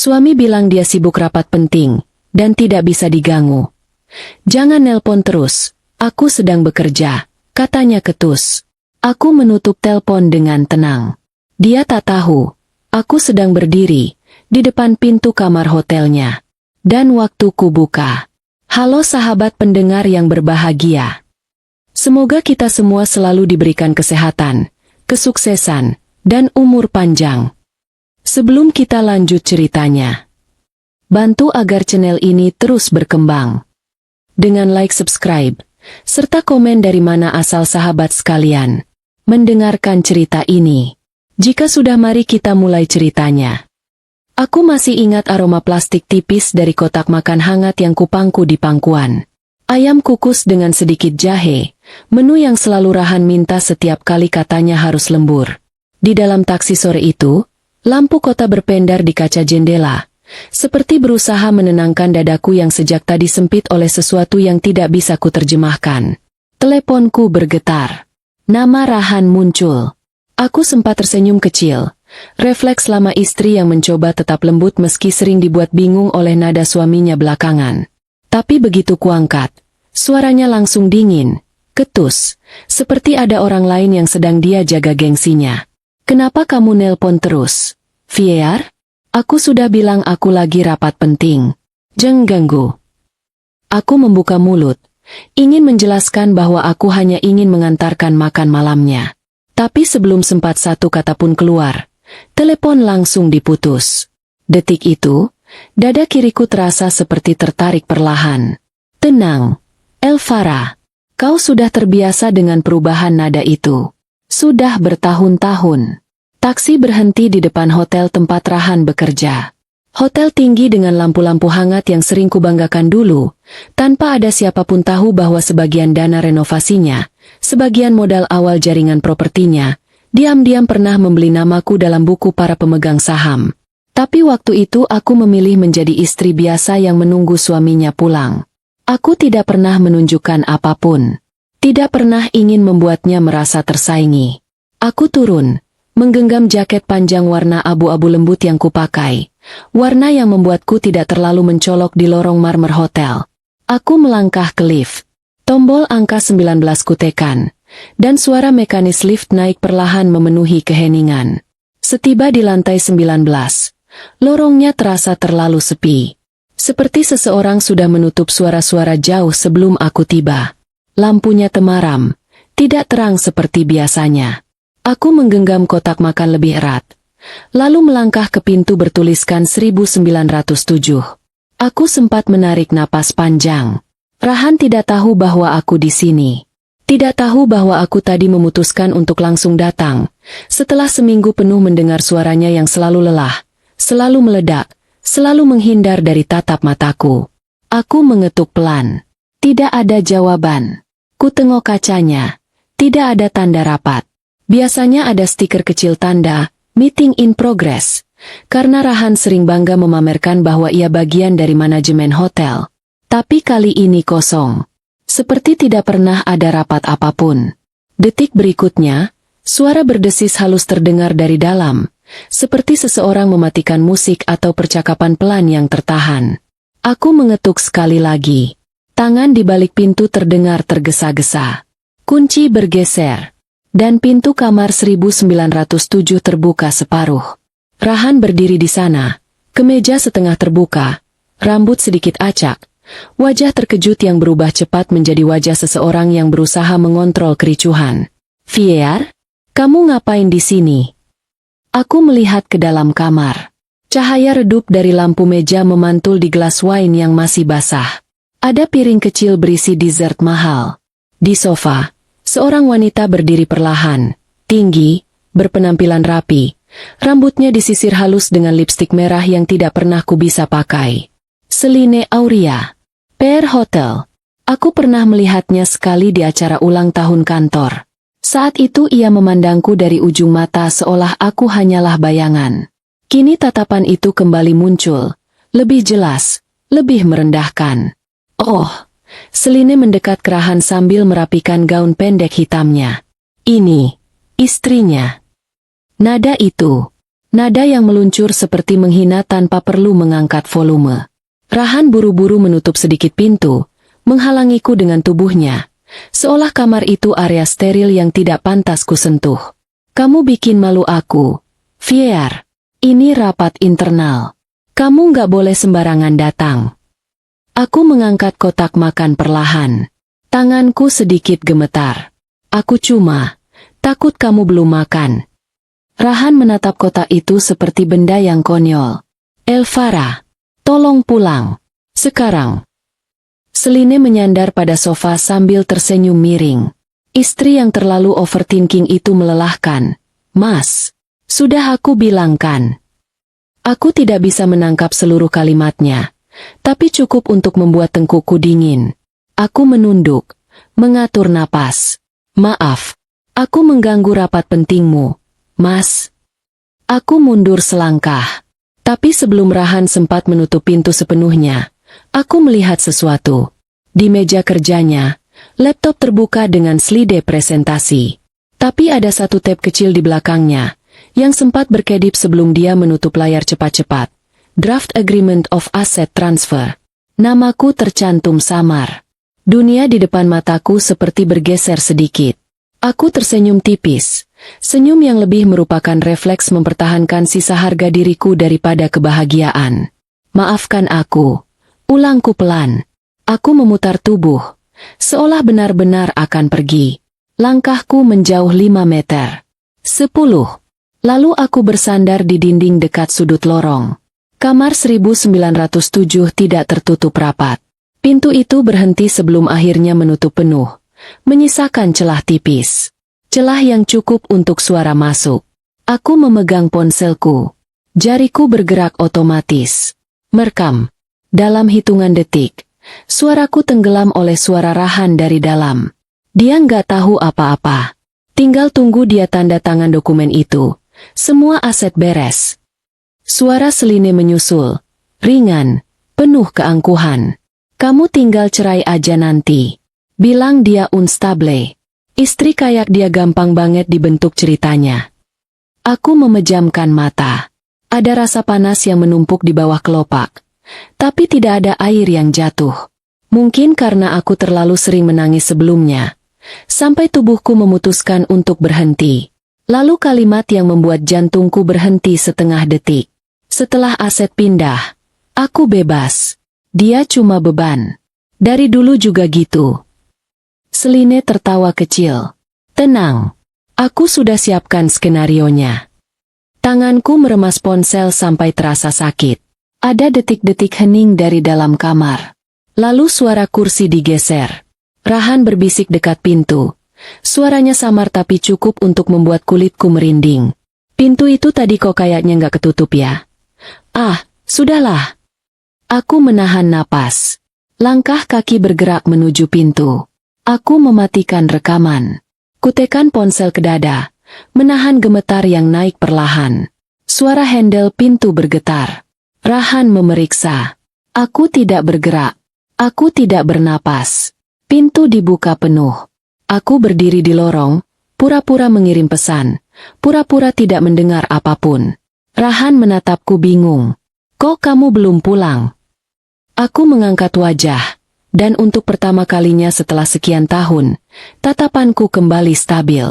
Suami bilang dia sibuk rapat penting, dan tidak bisa diganggu. Jangan nelpon terus, aku sedang bekerja, katanya ketus. Aku menutup telepon dengan tenang. Dia tak tahu, aku sedang berdiri di depan pintu kamar hotelnya. Dan waktu ku buka. Halo sahabat pendengar yang berbahagia. Semoga kita semua selalu diberikan kesehatan, kesuksesan, dan umur panjang. Sebelum kita lanjut ceritanya, bantu agar channel ini terus berkembang. Dengan like, subscribe, serta komen dari mana asal sahabat sekalian mendengarkan cerita ini. Jika sudah, mari kita mulai ceritanya. Aku masih ingat aroma plastik tipis dari kotak makan hangat yang kupangku di pangkuan. Ayam kukus dengan sedikit jahe, menu yang selalu Rahan minta setiap kali katanya harus lembur. Di dalam taksi sore itu, lampu kota berpendar di kaca jendela, seperti berusaha menenangkan dadaku yang sejak tadi sempit oleh sesuatu yang tidak bisa kuterjemahkan. Teleponku bergetar. Nama Rahan muncul. Aku sempat tersenyum kecil. Refleks lama istri yang mencoba tetap lembut meski sering dibuat bingung oleh nada suaminya belakangan. Tapi begitu kuangkat, suaranya langsung dingin, ketus, seperti ada orang lain yang sedang dia jaga gengsinya. Kenapa kamu nelpon terus? Fier? Aku sudah bilang aku lagi rapat penting. Jangan ganggu. Aku membuka mulut, ingin menjelaskan bahwa aku hanya ingin mengantarkan makan malamnya. Tapi sebelum sempat satu kata pun keluar, telepon langsung diputus. Detik itu, dada kiriku terasa seperti tertarik perlahan. Tenang, Elvara. Kau sudah terbiasa dengan perubahan nada itu. Sudah bertahun-tahun. Taksi berhenti di depan hotel tempat Rahan bekerja. Hotel tinggi dengan lampu-lampu hangat yang sering kubanggakan dulu, tanpa ada siapapun tahu bahwa sebagian dana renovasinya, sebagian modal awal jaringan propertinya, diam-diam pernah membeli namaku dalam buku para pemegang saham. Tapi waktu itu aku memilih menjadi istri biasa yang menunggu suaminya pulang. Aku tidak pernah menunjukkan apapun. Tidak pernah ingin membuatnya merasa tersaingi. Aku turun, menggenggam jaket panjang warna abu-abu lembut yang kupakai. Warna yang membuatku tidak terlalu mencolok di lorong marmer hotel. Aku melangkah ke lift. Tombol angka 19 kutekan. Dan suara mekanis lift naik perlahan memenuhi keheningan. Setiba di lantai 19, lorongnya terasa terlalu sepi. Seperti seseorang sudah menutup suara-suara jauh sebelum aku tiba. Lampunya temaram, tidak terang seperti biasanya. Aku menggenggam kotak makan lebih erat. Lalu melangkah ke pintu bertuliskan 1907. Aku sempat menarik napas panjang. Rahan tidak tahu bahwa aku di sini. Tidak tahu bahwa aku tadi memutuskan untuk langsung datang, setelah seminggu penuh mendengar suaranya yang selalu lelah, selalu meledak, selalu menghindar dari tatap mataku. Aku mengetuk pelan. Tidak ada jawaban. Ku tengok kacanya. Tidak ada tanda rapat. Biasanya ada stiker kecil tanda, meeting in progress, karena Rahan sering bangga memamerkan bahwa ia bagian dari manajemen hotel. Tapi kali ini kosong. Seperti tidak pernah ada rapat apapun. Detik berikutnya, suara berdesis halus terdengar dari dalam, seperti seseorang mematikan musik atau percakapan pelan yang tertahan. Aku mengetuk sekali lagi. Tangan di balik pintu terdengar tergesa-gesa. Kunci bergeser. Dan pintu kamar 1907 terbuka separuh. Rahan berdiri di sana, kemeja setengah terbuka, rambut sedikit acak. Wajah terkejut yang berubah cepat menjadi wajah seseorang yang berusaha mengontrol kericuhan. Fier, kamu ngapain di sini? Aku melihat ke dalam kamar. Cahaya redup dari lampu meja memantul di gelas wine yang masih basah. Ada piring kecil berisi dessert mahal. Di sofa, seorang wanita berdiri perlahan, tinggi, berpenampilan rapi. Rambutnya disisir halus dengan lipstik merah yang tidak pernah ku bisa pakai. Celine Auria. PR Hotel. Aku pernah melihatnya sekali di acara ulang tahun kantor. Saat itu ia memandangku dari ujung mata seolah aku hanyalah bayangan. Kini tatapan itu kembali muncul, lebih jelas, lebih merendahkan. Oh, Celine mendekat ke Rahan sambil merapikan gaun pendek hitamnya. Ini, istrinya. Nada itu, Nada yang meluncur seperti menghina tanpa perlu mengangkat volume. Rahan buru-buru menutup sedikit pintu, menghalangiku dengan tubuhnya, seolah kamar itu area steril yang tidak pantas kusentuh. Kamu bikin malu aku, Fier. Ini rapat internal. Kamu nggak boleh sembarangan datang. Aku mengangkat kotak makan perlahan. Tanganku sedikit gemetar. Aku cuma takut kamu belum makan. Rahan menatap kotak itu seperti benda yang konyol. Elvara, tolong pulang. Sekarang. Seline menyandar pada sofa sambil tersenyum miring. Istri yang terlalu overthinking itu melelahkan. Mas, sudah aku bilangkan. Aku tidak bisa menangkap seluruh kalimatnya, tapi cukup untuk membuat tengkukku dingin. Aku menunduk, mengatur napas. Maaf, aku mengganggu rapat pentingmu, Mas. Aku mundur selangkah. Tapi sebelum Rahan sempat menutup pintu sepenuhnya, aku melihat sesuatu. Di meja kerjanya, laptop terbuka dengan slide presentasi. Tapi ada satu tab kecil di belakangnya, yang sempat berkedip sebelum dia menutup layar cepat-cepat. Draft Agreement of Asset Transfer. Namaku tercantum samar. Dunia di depan mataku seperti bergeser sedikit. Aku tersenyum tipis. Senyum yang lebih merupakan refleks mempertahankan sisa harga diriku daripada kebahagiaan. Maafkan aku. Ulangku pelan. Aku memutar tubuh. Seolah benar-benar akan pergi. Langkahku menjauh 5 meter. 10. Lalu aku bersandar di dinding dekat sudut lorong. Kamar 1907 tidak tertutup rapat. Pintu itu berhenti sebelum akhirnya menutup penuh, menyisakan celah tipis. Celah yang cukup untuk suara masuk. Aku memegang ponselku. Jariku bergerak otomatis. Merekam. Dalam hitungan detik, suaraku tenggelam oleh suara Rahan dari dalam. Dia nggak tahu apa-apa. Tinggal tunggu dia tanda tangan dokumen itu. Semua aset beres. Suara Seline menyusul. Ringan, penuh keangkuhan. Kamu tinggal cerai aja nanti. Bilang dia unstable. Istri kayak dia gampang banget dibentuk ceritanya. Aku memejamkan mata. Ada rasa panas yang menumpuk di bawah kelopak. Tapi tidak ada air yang jatuh. Mungkin karena aku terlalu sering menangis sebelumnya. Sampai tubuhku memutuskan untuk berhenti. Lalu kalimat yang membuat jantungku berhenti setengah detik. Setelah aset pindah, aku bebas. Dia cuma beban. Dari dulu juga gitu. Seline tertawa kecil. Tenang. Aku sudah siapkan skenarionya. Tanganku meremas ponsel sampai terasa sakit. Ada detik-detik hening dari dalam kamar. Lalu suara kursi digeser. Rahan berbisik dekat pintu. Suaranya samar tapi cukup untuk membuat kulitku merinding. Pintu itu tadi kok kayaknya nggak ketutup ya? Ah, sudahlah. Aku menahan napas. Langkah kaki bergerak menuju pintu. Aku mematikan rekaman. Kutekan ponsel ke dada, menahan gemetar yang naik perlahan. Suara handle pintu bergetar. Rahan memeriksa. Aku tidak bergerak. Aku tidak bernapas. Pintu dibuka penuh. Aku berdiri di lorong, pura-pura mengirim pesan, pura-pura tidak mendengar apapun. Rahan menatapku bingung. Kok kamu belum pulang? Aku mengangkat wajah, dan untuk pertama kalinya setelah sekian tahun, tatapanku kembali stabil.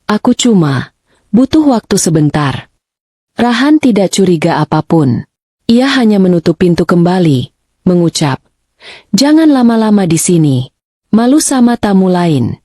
Aku cuma butuh waktu sebentar. Rahan tidak curiga apapun. Ia hanya menutup pintu kembali, mengucap, "Jangan lama-lama di sini. Malu sama tamu lain."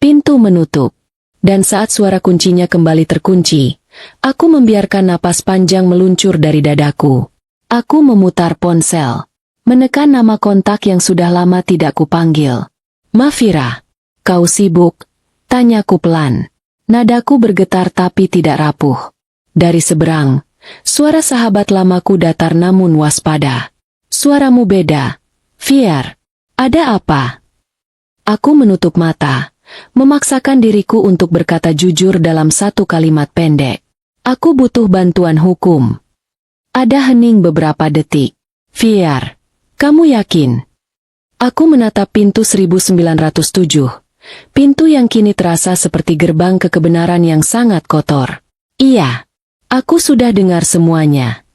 Pintu menutup, dan saat suara kuncinya kembali terkunci, aku membiarkan napas panjang meluncur dari dadaku. Aku memutar ponsel. Menekan nama kontak yang sudah lama tidak kupanggil. Mafira, kau sibuk? Tanyaku pelan. Nadaku bergetar tapi tidak rapuh. Dari seberang, suara sahabat lamaku datar namun waspada. Suaramu beda. Fier, ada apa? Aku menutup mata, memaksakan diriku untuk berkata jujur dalam satu kalimat pendek. Aku butuh bantuan hukum. Ada hening beberapa detik. Fier, kamu yakin? Aku menatap pintu 1907. Pintu yang kini terasa seperti gerbang ke kebenaran yang sangat kotor. Iya. Aku sudah dengar semuanya.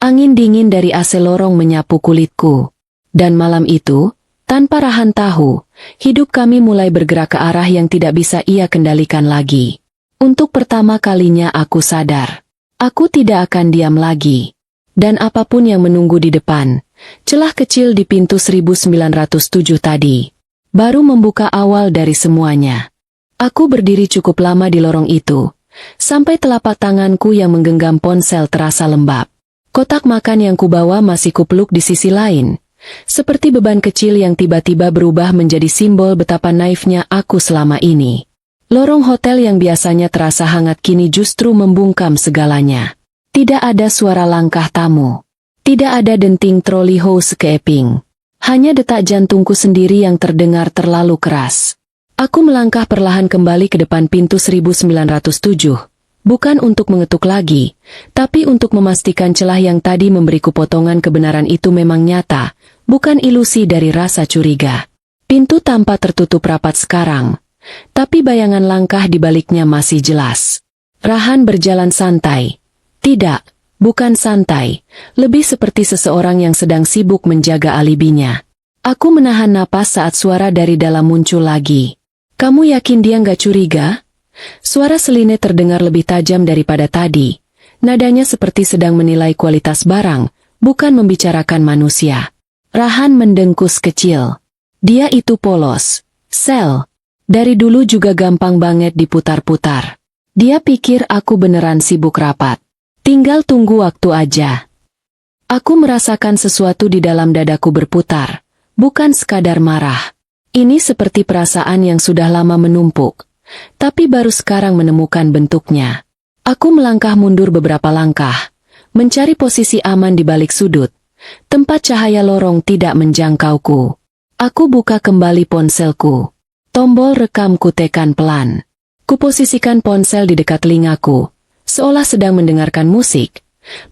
Angin dingin dari AC lorong menyapu kulitku. Dan malam itu, tanpa Rahan tahu, hidup kami mulai bergerak ke arah yang tidak bisa ia kendalikan lagi. Untuk pertama kalinya aku sadar. Aku tidak akan diam lagi. Dan apapun yang menunggu di depan, celah kecil di pintu 1907 tadi, baru membuka awal dari semuanya. Aku berdiri cukup lama di lorong itu, sampai telapak tanganku yang menggenggam ponsel terasa lembab. Kotak makan yang kubawa masih kupeluk di sisi lain, seperti beban kecil yang tiba-tiba berubah menjadi simbol betapa naifnya aku selama ini. Lorong hotel yang biasanya terasa hangat kini justru membungkam segalanya. Tidak ada suara langkah tamu. Tidak ada denting troli hose keeping. Hanya detak jantungku sendiri yang terdengar terlalu keras. Aku melangkah perlahan kembali ke depan pintu 1907. Bukan untuk mengetuk lagi, tapi untuk memastikan celah yang tadi memberiku potongan kebenaran itu memang nyata, bukan ilusi dari rasa curiga. Pintu tampak tertutup rapat sekarang, tapi bayangan langkah di baliknya masih jelas. Rahan berjalan santai. Tidak, bukan santai, lebih seperti seseorang yang sedang sibuk menjaga alibinya. Aku menahan napas saat suara dari dalam muncul lagi. Kamu yakin dia nggak curiga? Suara Seline terdengar lebih tajam daripada tadi. Nadanya seperti sedang menilai kualitas barang, bukan membicarakan manusia. Rahan mendengkus kecil. Dia itu polos. Sel. Dari dulu juga gampang banget diputar-putar. Dia pikir aku beneran sibuk rapat. Tinggal tunggu waktu aja. Aku merasakan sesuatu di dalam dadaku berputar. Bukan sekadar marah. Ini seperti perasaan yang sudah lama menumpuk. Tapi baru sekarang menemukan bentuknya. Aku melangkah mundur beberapa langkah. Mencari posisi aman di balik sudut. Tempat cahaya lorong tidak menjangkauku. Aku buka kembali ponselku. Tombol rekam kutekan pelan. Kuposisikan ponsel di dekat telingaku, seolah sedang mendengarkan musik.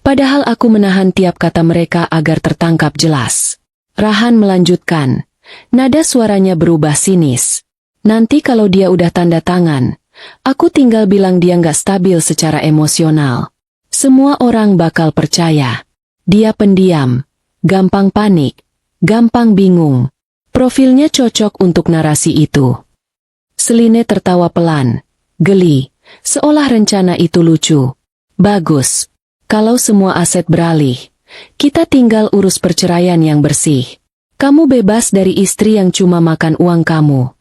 Padahal aku menahan tiap kata mereka agar tertangkap jelas. Rahan melanjutkan. Nada suaranya berubah sinis. Nanti kalau dia udah tanda tangan, aku tinggal bilang dia nggak stabil secara emosional. Semua orang bakal percaya. Dia pendiam, gampang panik, gampang bingung. Profilnya cocok untuk narasi itu. Seline tertawa pelan, geli, seolah rencana itu lucu. Bagus. Kalau semua aset beralih, kita tinggal urus perceraian yang bersih. Kamu bebas dari istri yang cuma makan uang kamu.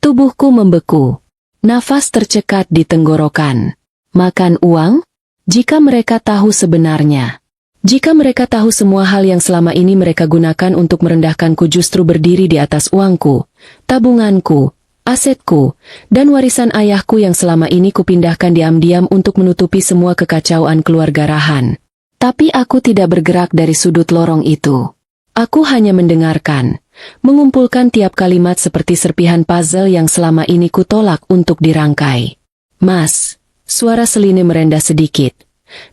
Tubuhku membeku. Nafas tercekat di tenggorokan. Makan uang? Jika mereka tahu sebenarnya. Jika mereka tahu semua hal yang selama ini mereka gunakan untuk merendahkanku justru berdiri di atas uangku, tabunganku, asetku, dan warisan ayahku yang selama ini kupindahkan diam-diam untuk menutupi semua kekacauan keluarga Rahan. Tapi aku tidak bergerak dari sudut lorong itu. Aku hanya mendengarkan, mengumpulkan tiap kalimat seperti serpihan puzzle yang selama ini kutolak untuk dirangkai. Mas, suara Seline merendah sedikit.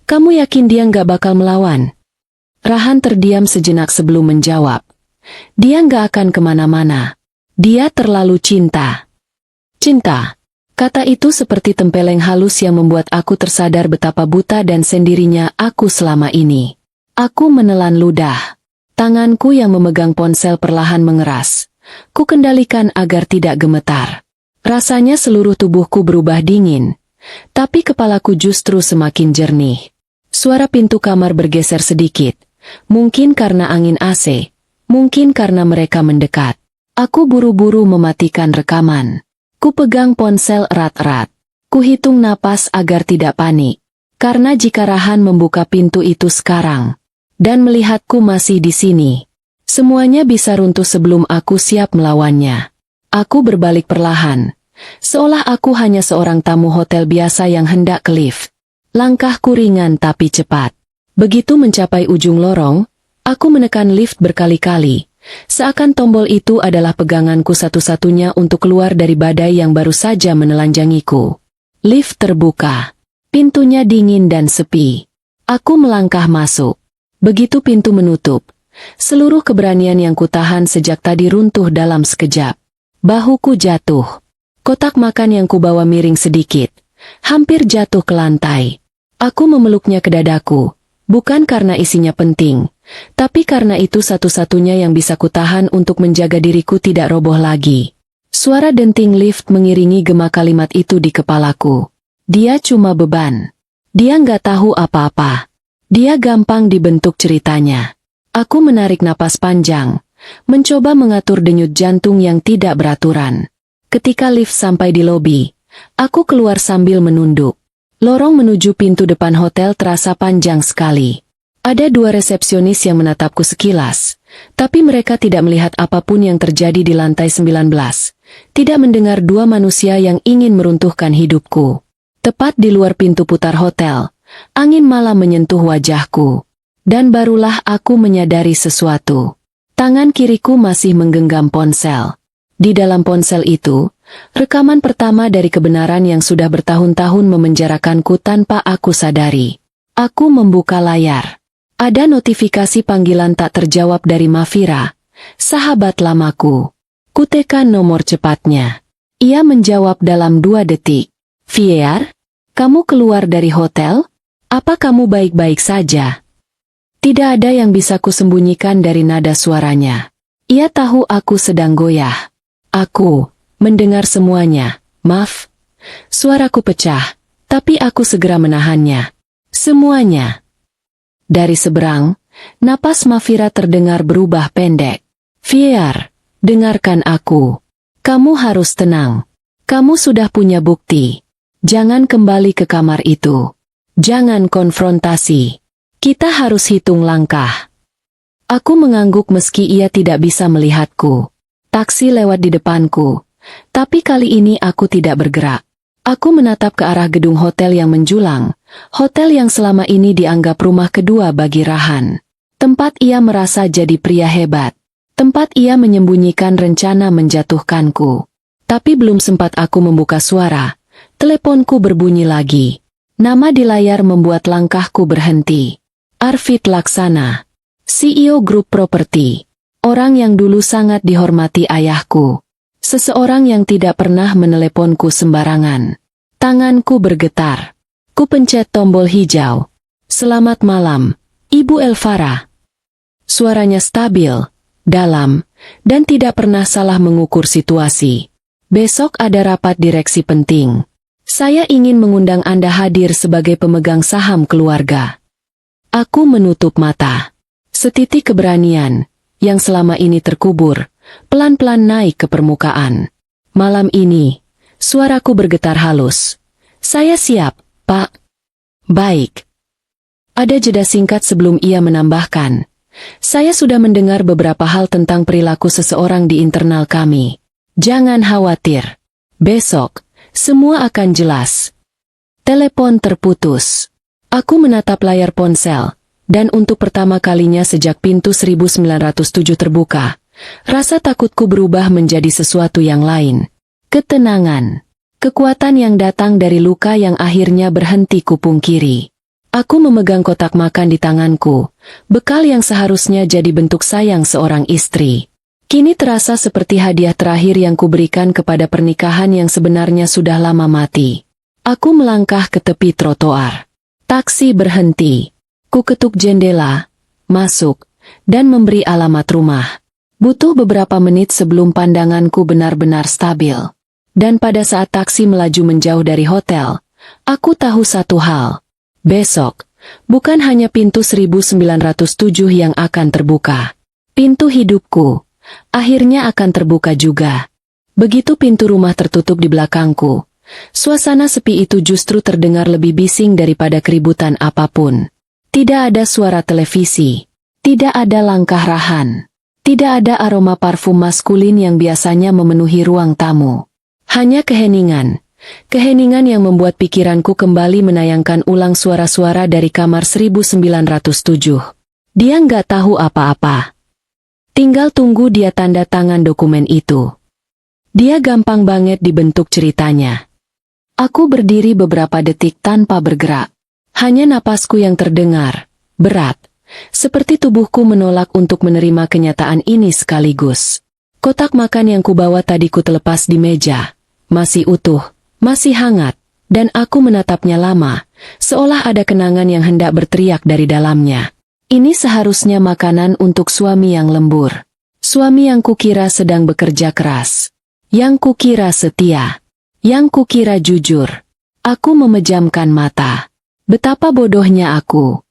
Kamu yakin dia nggak bakal melawan? Rahan terdiam sejenak sebelum menjawab. Dia nggak akan kemana-mana. Dia terlalu cinta. Cinta. Kata itu seperti tempeleng halus yang membuat aku tersadar betapa buta dan sendirinya aku selama ini. Aku menelan ludah. Tanganku yang memegang ponsel perlahan mengeras. Ku kendalikan agar tidak gemetar. Rasanya seluruh tubuhku berubah dingin. Tapi kepalaku justru semakin jernih. Suara pintu kamar bergeser sedikit. Mungkin karena angin AC. Mungkin karena mereka mendekat. Aku buru-buru mematikan rekaman. Ku pegang ponsel erat-erat. Ku hitung napas agar tidak panik. Karena jika Rahan membuka pintu itu sekarang, dan melihatku masih di sini, semuanya bisa runtuh sebelum aku siap melawannya. Aku berbalik perlahan. Seolah aku hanya seorang tamu hotel biasa yang hendak ke lift. Langkahku ringan tapi cepat. Begitu mencapai ujung lorong, aku menekan lift berkali-kali. Seakan tombol itu adalah peganganku satu-satunya untuk keluar dari badai yang baru saja menelanjangiku. Lift terbuka. Pintunya dingin dan sepi. Aku melangkah masuk. Begitu pintu menutup, seluruh keberanian yang kutahan sejak tadi runtuh dalam sekejap. Bahuku jatuh. Kotak makan yang kubawa miring sedikit, hampir jatuh ke lantai. Aku memeluknya ke dadaku, bukan karena isinya penting, tapi karena itu satu-satunya yang bisa kutahan untuk menjaga diriku tidak roboh lagi. Suara denting lift mengiringi gema kalimat itu di kepalaku. Dia cuma beban. Dia nggak tahu apa-apa. Dia gampang dibentuk ceritanya. Aku menarik napas panjang, mencoba mengatur denyut jantung yang tidak beraturan. Ketika lift sampai di lobi, aku keluar sambil menunduk. Lorong menuju pintu depan hotel terasa panjang sekali. Ada dua resepsionis yang menatapku sekilas, tapi mereka tidak melihat apapun yang terjadi di lantai 19. Tidak mendengar dua manusia yang ingin meruntuhkan hidupku. Tepat di luar pintu putar hotel, angin malam menyentuh wajahku. Dan barulah aku menyadari sesuatu. Tangan kiriku masih menggenggam ponsel. Di dalam ponsel itu, rekaman pertama dari kebenaran yang sudah bertahun-tahun memenjarakanku tanpa aku sadari. Aku membuka layar. Ada notifikasi panggilan tak terjawab dari Mafira, sahabat lamaku. Kutekan nomor cepatnya. Ia menjawab dalam 2 detik. Fier, kamu keluar dari hotel? Apa kamu baik-baik saja? Tidak ada yang bisa kusembunyikan dari nada suaranya. Ia tahu aku sedang goyah. Aku mendengar semuanya. Maaf. Suaraku pecah, tapi aku segera menahannya. Semuanya. Dari seberang, napas Mafira terdengar berubah pendek. Fier, dengarkan aku. Kamu harus tenang. Kamu sudah punya bukti. Jangan kembali ke kamar itu. Jangan konfrontasi. Kita harus hitung langkah. Aku mengangguk meski ia tidak bisa melihatku. Taksi lewat di depanku. Tapi kali ini aku tidak bergerak. Aku menatap ke arah gedung hotel yang menjulang. Hotel yang selama ini dianggap rumah kedua bagi Rahan. Tempat ia merasa jadi pria hebat. Tempat ia menyembunyikan rencana menjatuhkanku. Tapi belum sempat aku membuka suara, teleponku berbunyi lagi. Nama di layar membuat langkahku berhenti. Arvid Laksana, CEO Grup Properti. Orang yang dulu sangat dihormati ayahku. Seseorang yang tidak pernah meneleponku sembarangan. Tanganku bergetar. Ku pencet tombol hijau. Selamat malam, Ibu Elvara. Suaranya stabil, dalam, dan tidak pernah salah mengukur situasi. Besok ada rapat direksi penting. Saya ingin mengundang Anda hadir sebagai pemegang saham keluarga. Aku menutup mata. Setitik keberanian, yang selama ini terkubur, pelan-pelan naik ke permukaan. Malam ini, suaraku bergetar halus. Saya siap, Pak. Baik. Ada jeda singkat sebelum ia menambahkan. Saya sudah mendengar beberapa hal tentang perilaku seseorang di internal kami. Jangan khawatir. Besok, semua akan jelas. Telepon terputus. Aku menatap layar ponsel, dan untuk pertama kalinya sejak pintu 1907 terbuka, rasa takutku berubah menjadi sesuatu yang lain. Ketenangan. Kekuatan yang datang dari luka yang akhirnya berhenti kupung kiri. Aku memegang kotak makan di tanganku, bekal yang seharusnya jadi bentuk sayang seorang istri. Kini terasa seperti hadiah terakhir yang kuberikan kepada pernikahan yang sebenarnya sudah lama mati. Aku melangkah ke tepi trotoar. Taksi berhenti. Ku ketuk jendela, masuk, dan memberi alamat rumah. Butuh beberapa menit sebelum pandanganku benar-benar stabil. Dan pada saat taksi melaju menjauh dari hotel, aku tahu satu hal. Besok, bukan hanya pintu 1907 yang akan terbuka. Pintu hidupku akhirnya akan terbuka juga. Begitu pintu rumah tertutup di belakangku, suasana sepi itu justru terdengar lebih bising daripada keributan apapun. Tidak ada suara televisi, tidak ada langkah Rahan, tidak ada aroma parfum maskulin yang biasanya memenuhi ruang tamu. Hanya keheningan. Keheningan yang membuat pikiranku kembali menayangkan ulang suara-suara dari kamar 1907. Dia nggak tahu apa-apa. Tinggal tunggu dia tanda tangan dokumen itu. Dia gampang banget dibentuk ceritanya. Aku berdiri beberapa detik tanpa bergerak. Hanya napasku yang terdengar, berat. Seperti tubuhku menolak untuk menerima kenyataan ini sekaligus. Kotak makan yang kubawa tadi kutelepas di meja. Masih utuh, masih hangat, dan aku menatapnya lama, seolah ada kenangan yang hendak berteriak dari dalamnya. Ini seharusnya makanan untuk suami yang lembur. Suami yang kukira sedang bekerja keras. Yang kukira setia. Yang kukira jujur. Aku memejamkan mata. Betapa bodohnya aku.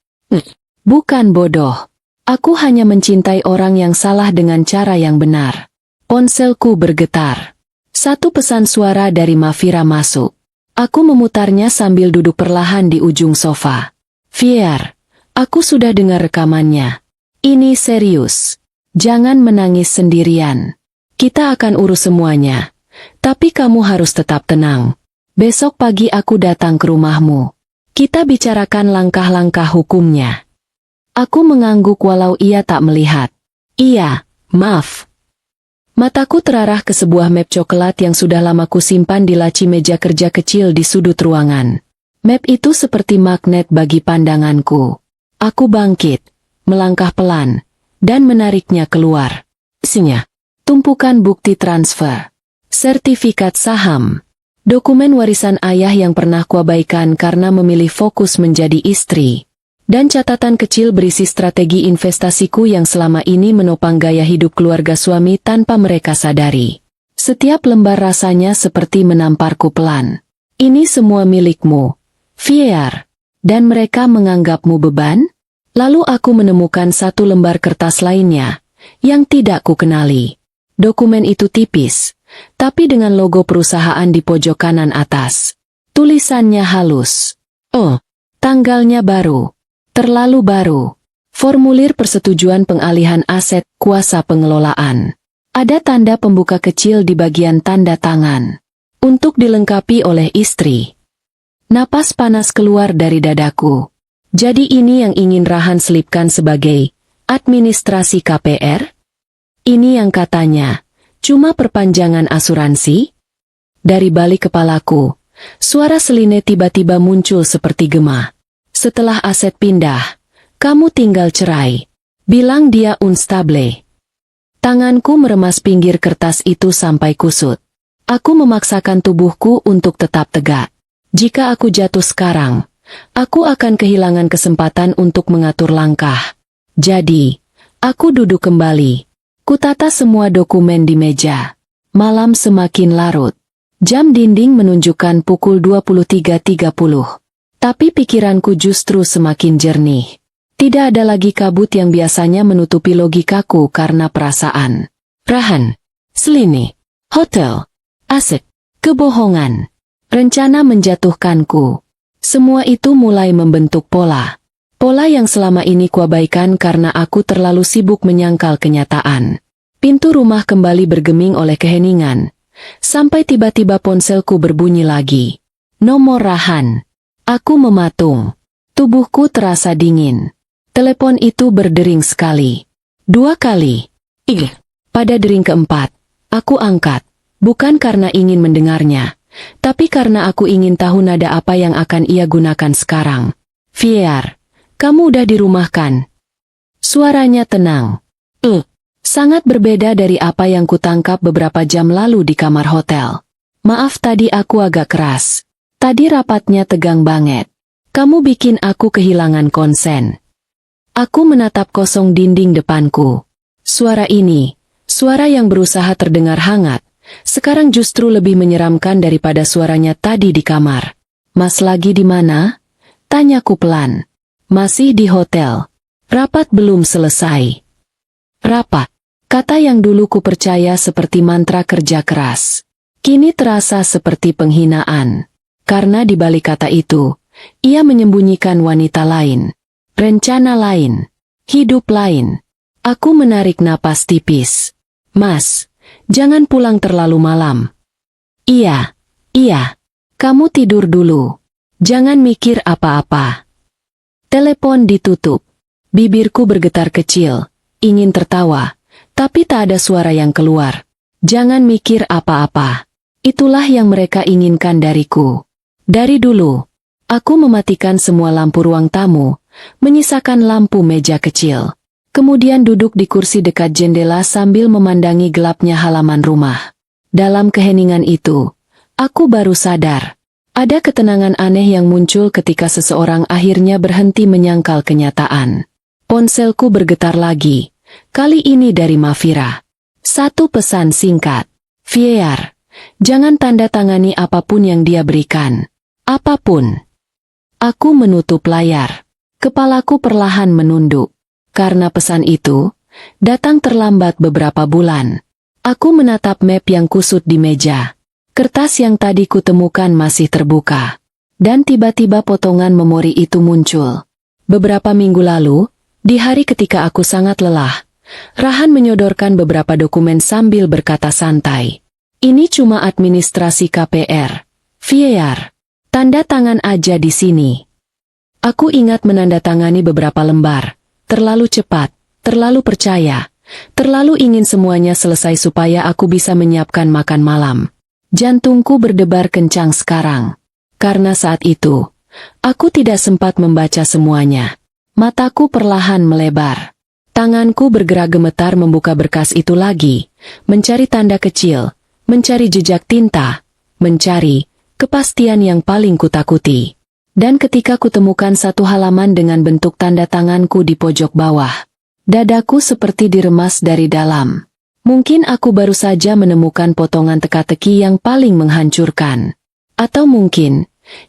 Bukan bodoh. Aku hanya mencintai orang yang salah dengan cara yang benar. Ponselku bergetar. Satu pesan suara dari Mafira masuk. Aku memutarnya sambil duduk perlahan di ujung sofa. Fier, aku sudah dengar rekamannya. Ini serius. Jangan menangis sendirian. Kita akan urus semuanya. Tapi kamu harus tetap tenang. Besok pagi aku datang ke rumahmu. Kita bicarakan langkah-langkah hukumnya. Aku mengangguk walau ia tak melihat. Iya, maaf. Mataku terarah ke sebuah map coklat yang sudah lama kusimpan di laci meja kerja kecil di sudut ruangan. Map itu seperti magnet bagi pandanganku. Aku bangkit, melangkah pelan, dan menariknya keluar. Isinya, tumpukan bukti transfer, sertifikat saham, dokumen warisan ayah yang pernah kuabaikan karena memilih fokus menjadi istri. Dan catatan kecil berisi strategi investasiku yang selama ini menopang gaya hidup keluarga suami tanpa mereka sadari. Setiap lembar rasanya seperti menamparku pelan. Ini semua milikmu, Fier. Dan mereka menganggapmu beban? Lalu aku menemukan satu lembar kertas lainnya, yang tidak kukenali. Dokumen itu tipis, tapi dengan logo perusahaan di pojok kanan atas. Tulisannya halus. Oh, tanggalnya baru. Terlalu baru. Formulir persetujuan pengalihan aset, kuasa pengelolaan. Ada tanda pembuka kecil di bagian tanda tangan. Untuk dilengkapi oleh istri. Napas panas keluar dari dadaku. Jadi ini yang ingin Rahan selipkan sebagai administrasi KPR? Ini yang katanya, cuma perpanjangan asuransi? Dari balik kepalaku, suara Seline tiba-tiba muncul seperti gema. Setelah aset pindah, kamu tinggal cerai. Bilang dia unstable. Tanganku meremas pinggir kertas itu sampai kusut. Aku memaksakan tubuhku untuk tetap tegak. Jika aku jatuh sekarang, aku akan kehilangan kesempatan untuk mengatur langkah. Jadi, aku duduk kembali. Kutata semua dokumen di meja. Malam semakin larut. Jam dinding menunjukkan pukul 23.30. Tapi pikiranku justru semakin jernih. Tidak ada lagi kabut yang biasanya menutupi logikaku karena perasaan. Rahan, Seline, hotel, aset, kebohongan, rencana menjatuhkanku. Semua itu mulai membentuk pola. Pola yang selama ini kuabaikan karena aku terlalu sibuk menyangkal kenyataan. Pintu rumah kembali bergeming oleh keheningan. Sampai tiba-tiba ponselku berbunyi lagi. Nomor Rahan. Aku mematung. Tubuhku terasa dingin. Telepon itu berdering sekali. 2 kali. Pada dering keempat, aku angkat. Bukan karena ingin mendengarnya, tapi karena aku ingin tahu nada apa yang akan ia gunakan sekarang. Fier, kamu udah dirumahkan? Suaranya tenang. Sangat berbeda dari apa yang kutangkap beberapa jam lalu di kamar hotel. Maaf tadi aku agak keras. Tadi rapatnya tegang banget. Kamu bikin aku kehilangan konsen. Aku menatap kosong dinding depanku. Suara ini, suara yang berusaha terdengar hangat, sekarang justru lebih menyeramkan daripada suaranya tadi di kamar. Mas lagi di mana? Tanyaku pelan. Masih di hotel. Rapat belum selesai. Rapat, kata yang dulu ku percaya seperti mantra kerja keras. Kini terasa seperti penghinaan. Karena di balik kata itu, ia menyembunyikan wanita lain, rencana lain, hidup lain. Aku menarik napas tipis. Mas, jangan pulang terlalu malam. Iya, kamu tidur dulu. Jangan mikir apa-apa. Telepon ditutup. Bibirku bergetar kecil, ingin tertawa, tapi tak ada suara yang keluar. Jangan mikir apa-apa. Itulah yang mereka inginkan dariku. Dari dulu, aku mematikan semua lampu ruang tamu, menyisakan lampu meja kecil. Kemudian duduk di kursi dekat jendela sambil memandangi gelapnya halaman rumah. Dalam keheningan itu, aku baru sadar, Ada ketenangan aneh yang muncul ketika seseorang akhirnya berhenti menyangkal kenyataan. Ponselku bergetar lagi, kali ini dari Mafira. Satu pesan singkat. Viear, jangan tanda tangani apapun yang dia berikan. Apapun. Aku menutup layar. Kepalaku perlahan menunduk. Karena pesan itu datang terlambat beberapa bulan. Aku menatap map yang kusut di meja. Kertas yang tadi kutemukan masih terbuka. Dan tiba-tiba potongan memori itu muncul. Beberapa minggu lalu, di hari ketika aku sangat lelah, Rahan menyodorkan beberapa dokumen sambil berkata santai. Ini cuma administrasi KPR. Viear, tanda tangan aja di sini. Aku ingat menandatangani beberapa lembar. Terlalu cepat, terlalu percaya, terlalu ingin semuanya selesai supaya aku bisa menyiapkan makan malam. Jantungku berdebar kencang sekarang. Karena saat itu, aku tidak sempat membaca semuanya. Mataku perlahan melebar. Tanganku bergerak gemetar membuka berkas itu lagi, mencari tanda kecil, mencari jejak tinta, mencari kepastian yang paling kutakuti. Dan ketika kutemukan satu halaman dengan bentuk tanda tanganku di pojok bawah, dadaku seperti diremas dari dalam. Mungkin aku baru saja menemukan potongan teka-teki yang paling menghancurkan. Atau mungkin,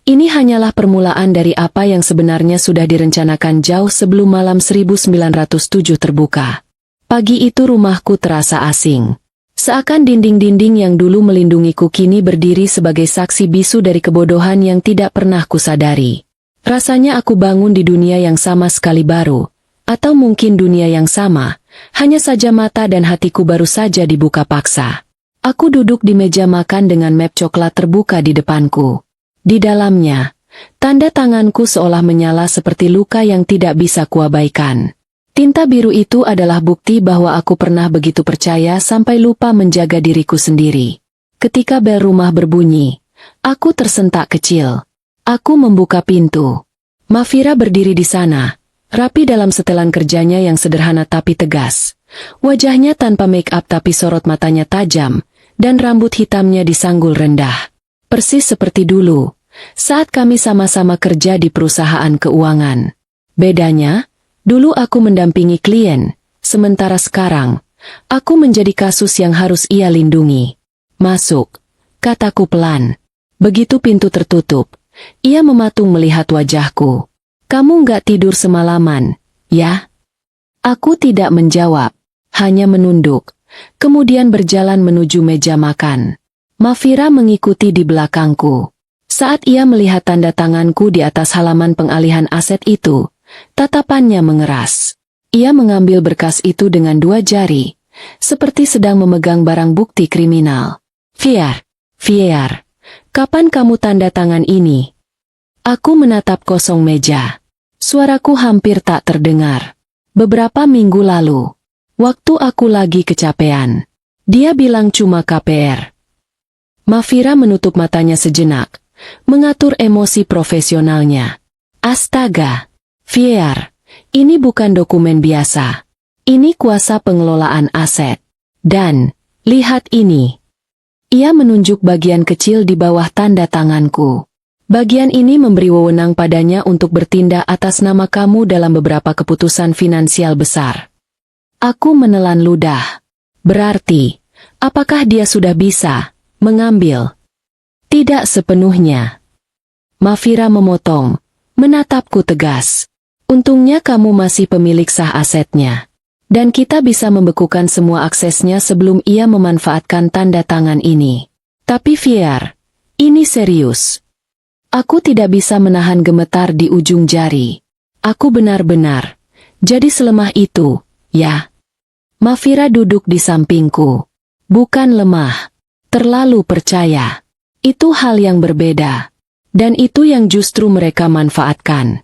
ini hanyalah permulaan dari apa yang sebenarnya sudah direncanakan jauh sebelum malam 1907 terbuka. Pagi itu rumahku terasa asing. Seakan dinding-dinding yang dulu melindungiku kini berdiri sebagai saksi bisu dari kebodohan yang tidak pernah kusadari. Rasanya aku bangun di dunia yang sama sekali baru. Atau mungkin dunia yang sama, hanya saja mata dan hatiku baru saja dibuka paksa. Aku duduk di meja makan dengan map coklat terbuka di depanku. Di dalamnya, tanda tanganku seolah menyala seperti luka yang tidak bisa kuabaikan. Tinta biru itu adalah bukti bahwa aku pernah begitu percaya sampai lupa menjaga diriku sendiri. Ketika bel rumah berbunyi, aku tersentak kecil. Aku membuka pintu. Mafira berdiri di sana, rapi dalam setelan kerjanya yang sederhana tapi tegas. Wajahnya tanpa make up tapi sorot matanya tajam, dan rambut hitamnya disanggul rendah. Persis seperti dulu, saat kami sama-sama kerja di perusahaan keuangan. Bedanya, dulu aku mendampingi klien, sementara sekarang, aku menjadi kasus yang harus ia lindungi. Masuk, kataku pelan. Begitu pintu tertutup, ia mematung melihat wajahku. Kamu nggak tidur semalaman, ya? Aku tidak menjawab, hanya menunduk, kemudian berjalan menuju meja makan. Mafira mengikuti di belakangku. Saat ia melihat tanda tanganku di atas halaman pengalihan aset itu, tatapannya mengeras. Ia mengambil berkas itu dengan dua jari, seperti sedang memegang barang bukti kriminal. Viear, kapan kamu tanda tangan ini? Aku menatap kosong meja. Suaraku hampir tak terdengar. Beberapa minggu lalu, waktu aku lagi kecapean, dia bilang cuma KPR. Mafira menutup matanya sejenak, mengatur emosi profesionalnya. Astaga, Viear, ini bukan dokumen biasa. Ini kuasa pengelolaan aset. Dan, lihat ini. Ia menunjuk bagian kecil di bawah tanda tanganku. Bagian ini memberi wewenang padanya untuk bertindak atas nama kamu dalam beberapa keputusan finansial besar. Aku menelan ludah. Berarti, apakah dia sudah bisa mengambil? Tidak sepenuhnya. Mafira memotong, menatapku tegas. Untungnya kamu masih pemilik sah asetnya. Dan kita bisa membekukan semua aksesnya sebelum ia memanfaatkan tanda tangan ini. Tapi Viear, ini serius. Aku tidak bisa menahan gemetar di ujung jari. Aku benar-benar jadi selemah itu, ya? Mafira duduk di sampingku. Bukan lemah. Terlalu percaya. Itu hal yang berbeda. Dan itu yang justru mereka manfaatkan.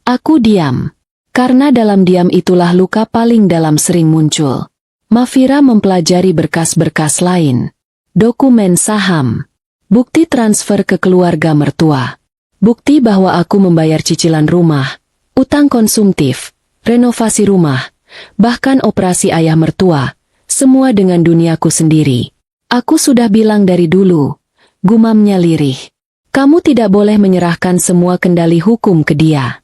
Aku diam. Karena dalam diam itulah luka paling dalam sering muncul. Mafira mempelajari berkas-berkas lain. Dokumen saham. Bukti transfer ke keluarga mertua. Bukti bahwa aku membayar cicilan rumah, utang konsumtif, renovasi rumah, bahkan operasi ayah mertua. Semua dengan duniaku sendiri. Aku sudah bilang dari dulu, gumamnya lirih. Kamu tidak boleh menyerahkan semua kendali hukum ke dia.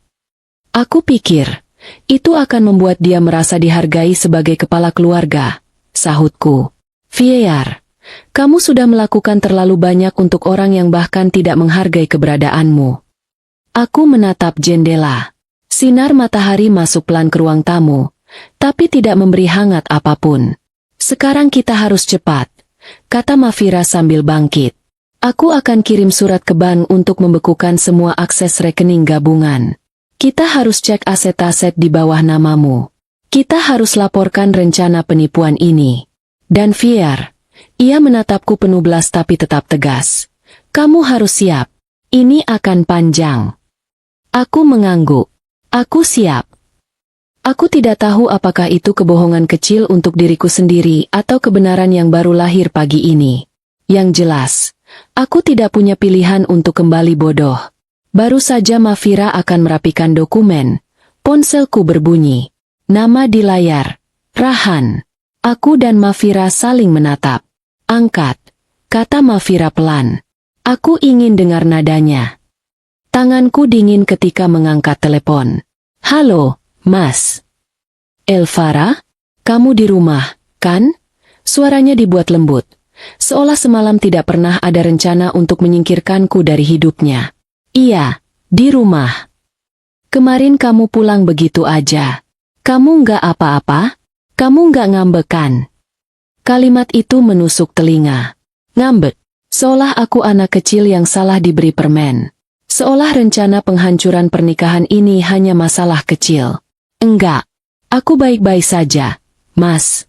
Aku pikir, itu akan membuat dia merasa dihargai sebagai kepala keluarga, sahutku. Vieira, kamu sudah melakukan terlalu banyak untuk orang yang bahkan tidak menghargai keberadaanmu. Aku menatap jendela. Sinar matahari masuk pelan ke ruang tamu, tapi tidak memberi hangat apapun. Sekarang kita harus cepat, kata Mafira sambil bangkit. Aku akan kirim surat ke bank untuk membekukan semua akses rekening gabungan. Kita harus cek aset-aset di bawah namamu. Kita harus laporkan rencana penipuan ini. Dan Vieira, ia menatapku penuh belas tapi tetap tegas. Kamu harus siap. Ini akan panjang. Aku mengangguk. Aku siap. Aku tidak tahu apakah itu kebohongan kecil untuk diriku sendiri atau kebenaran yang baru lahir pagi ini. Yang jelas, aku tidak punya pilihan untuk kembali bodoh. Baru saja Mafira akan merapikan dokumen. Ponselku berbunyi. Nama di layar. Rahan. Aku dan Mafira saling menatap. Angkat, kata Mafira pelan. Aku ingin dengar nadanya. Tanganku dingin ketika mengangkat telepon. Halo, Mas. Elvara? Kamu di rumah, kan? Suaranya dibuat lembut. Seolah semalam tidak pernah ada rencana untuk menyingkirkanku dari hidupnya. Iya, di rumah. Kemarin kamu pulang begitu aja. Kamu nggak apa-apa? Kamu nggak ngambekan? Kalimat itu menusuk telinga. Ngambek. Seolah aku anak kecil yang salah diberi permen. Seolah rencana penghancuran pernikahan ini hanya masalah kecil. Enggak. Aku baik-baik saja, Mas.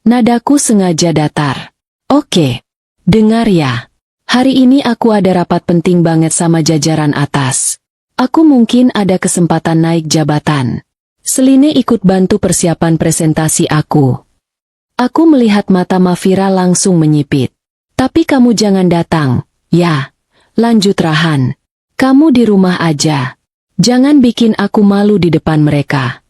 Nadaku sengaja datar. Oke, dengar ya. Hari ini aku ada rapat penting banget sama jajaran atas. Aku mungkin ada kesempatan naik jabatan. Seline ikut bantu persiapan presentasi aku. Aku melihat mata Mafira langsung menyipit. Tapi kamu jangan datang, ya. Lanjut Rahan. Kamu di rumah aja. Jangan bikin aku malu di depan mereka.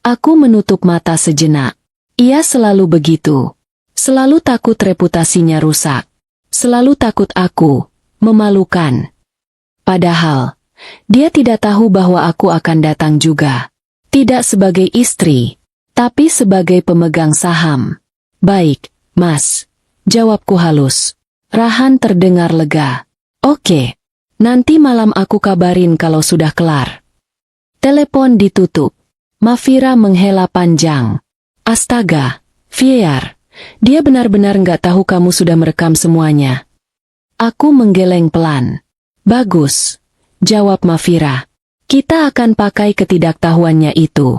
Aku menutup mata sejenak. Ia selalu begitu. Selalu takut reputasinya rusak. Selalu takut aku memalukan. Padahal, dia tidak tahu bahwa aku akan datang juga. Tidak sebagai istri, tapi sebagai pemegang saham. Baik, Mas. Jawabku halus. Rahan terdengar lega. Oke. Nanti malam aku kabarin kalau sudah kelar. Telepon ditutup. Mafira menghela panjang. Astaga, Vieira. Dia benar-benar nggak tahu kamu sudah merekam semuanya. Aku menggeleng pelan. Bagus, jawab Mafira. Kita akan pakai ketidaktahuannya itu.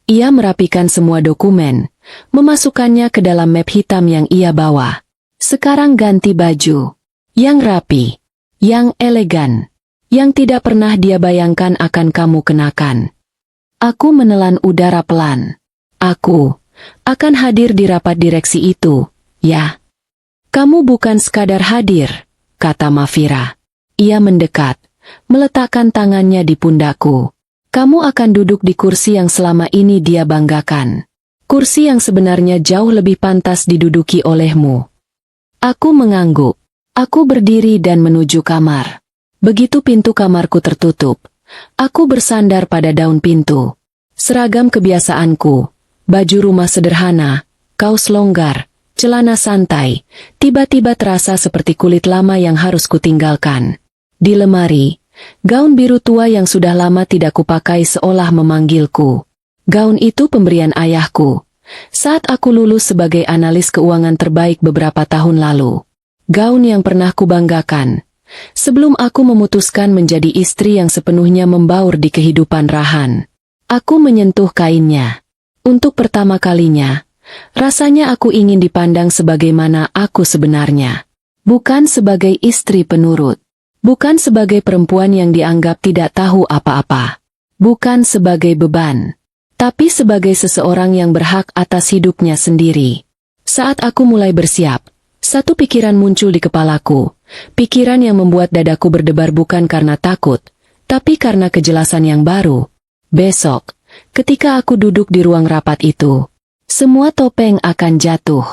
Ia merapikan semua dokumen, memasukkannya ke dalam map hitam yang ia bawa. Sekarang ganti baju. Yang rapi, yang elegan, yang tidak pernah dia bayangkan akan kamu kenakan. Aku menelan udara pelan. Aku akan hadir di rapat direksi itu, ya. Kamu bukan sekadar hadir, kata Mafira. Ia mendekat, meletakkan tangannya di pundakku. Kamu akan duduk di kursi yang selama ini dia banggakan. Kursi yang sebenarnya jauh lebih pantas diduduki olehmu. Aku mengangguk. Aku berdiri dan menuju kamar. Begitu pintu kamarku tertutup, aku bersandar pada daun pintu. Seragam kebiasaanku. Baju rumah sederhana, kaos longgar, celana santai, tiba-tiba terasa seperti kulit lama yang harus kutinggalkan. Di lemari, gaun biru tua yang sudah lama tidak kupakai seolah memanggilku. Gaun itu pemberian ayahku saat aku lulus sebagai analis keuangan terbaik beberapa tahun lalu. Gaun yang pernah kubanggakan sebelum aku memutuskan menjadi istri yang sepenuhnya membaur di kehidupan Rahan. Aku menyentuh kainnya. Untuk pertama kalinya, rasanya aku ingin dipandang sebagaimana aku sebenarnya. Bukan sebagai istri penurut. Bukan sebagai perempuan yang dianggap tidak tahu apa-apa. Bukan sebagai beban. Tapi sebagai seseorang yang berhak atas hidupnya sendiri. Saat aku mulai bersiap, satu pikiran muncul di kepalaku. Pikiran yang membuat dadaku berdebar bukan karena takut, tapi karena kejelasan yang baru. Besok, ketika aku duduk di ruang rapat itu, semua topeng akan jatuh,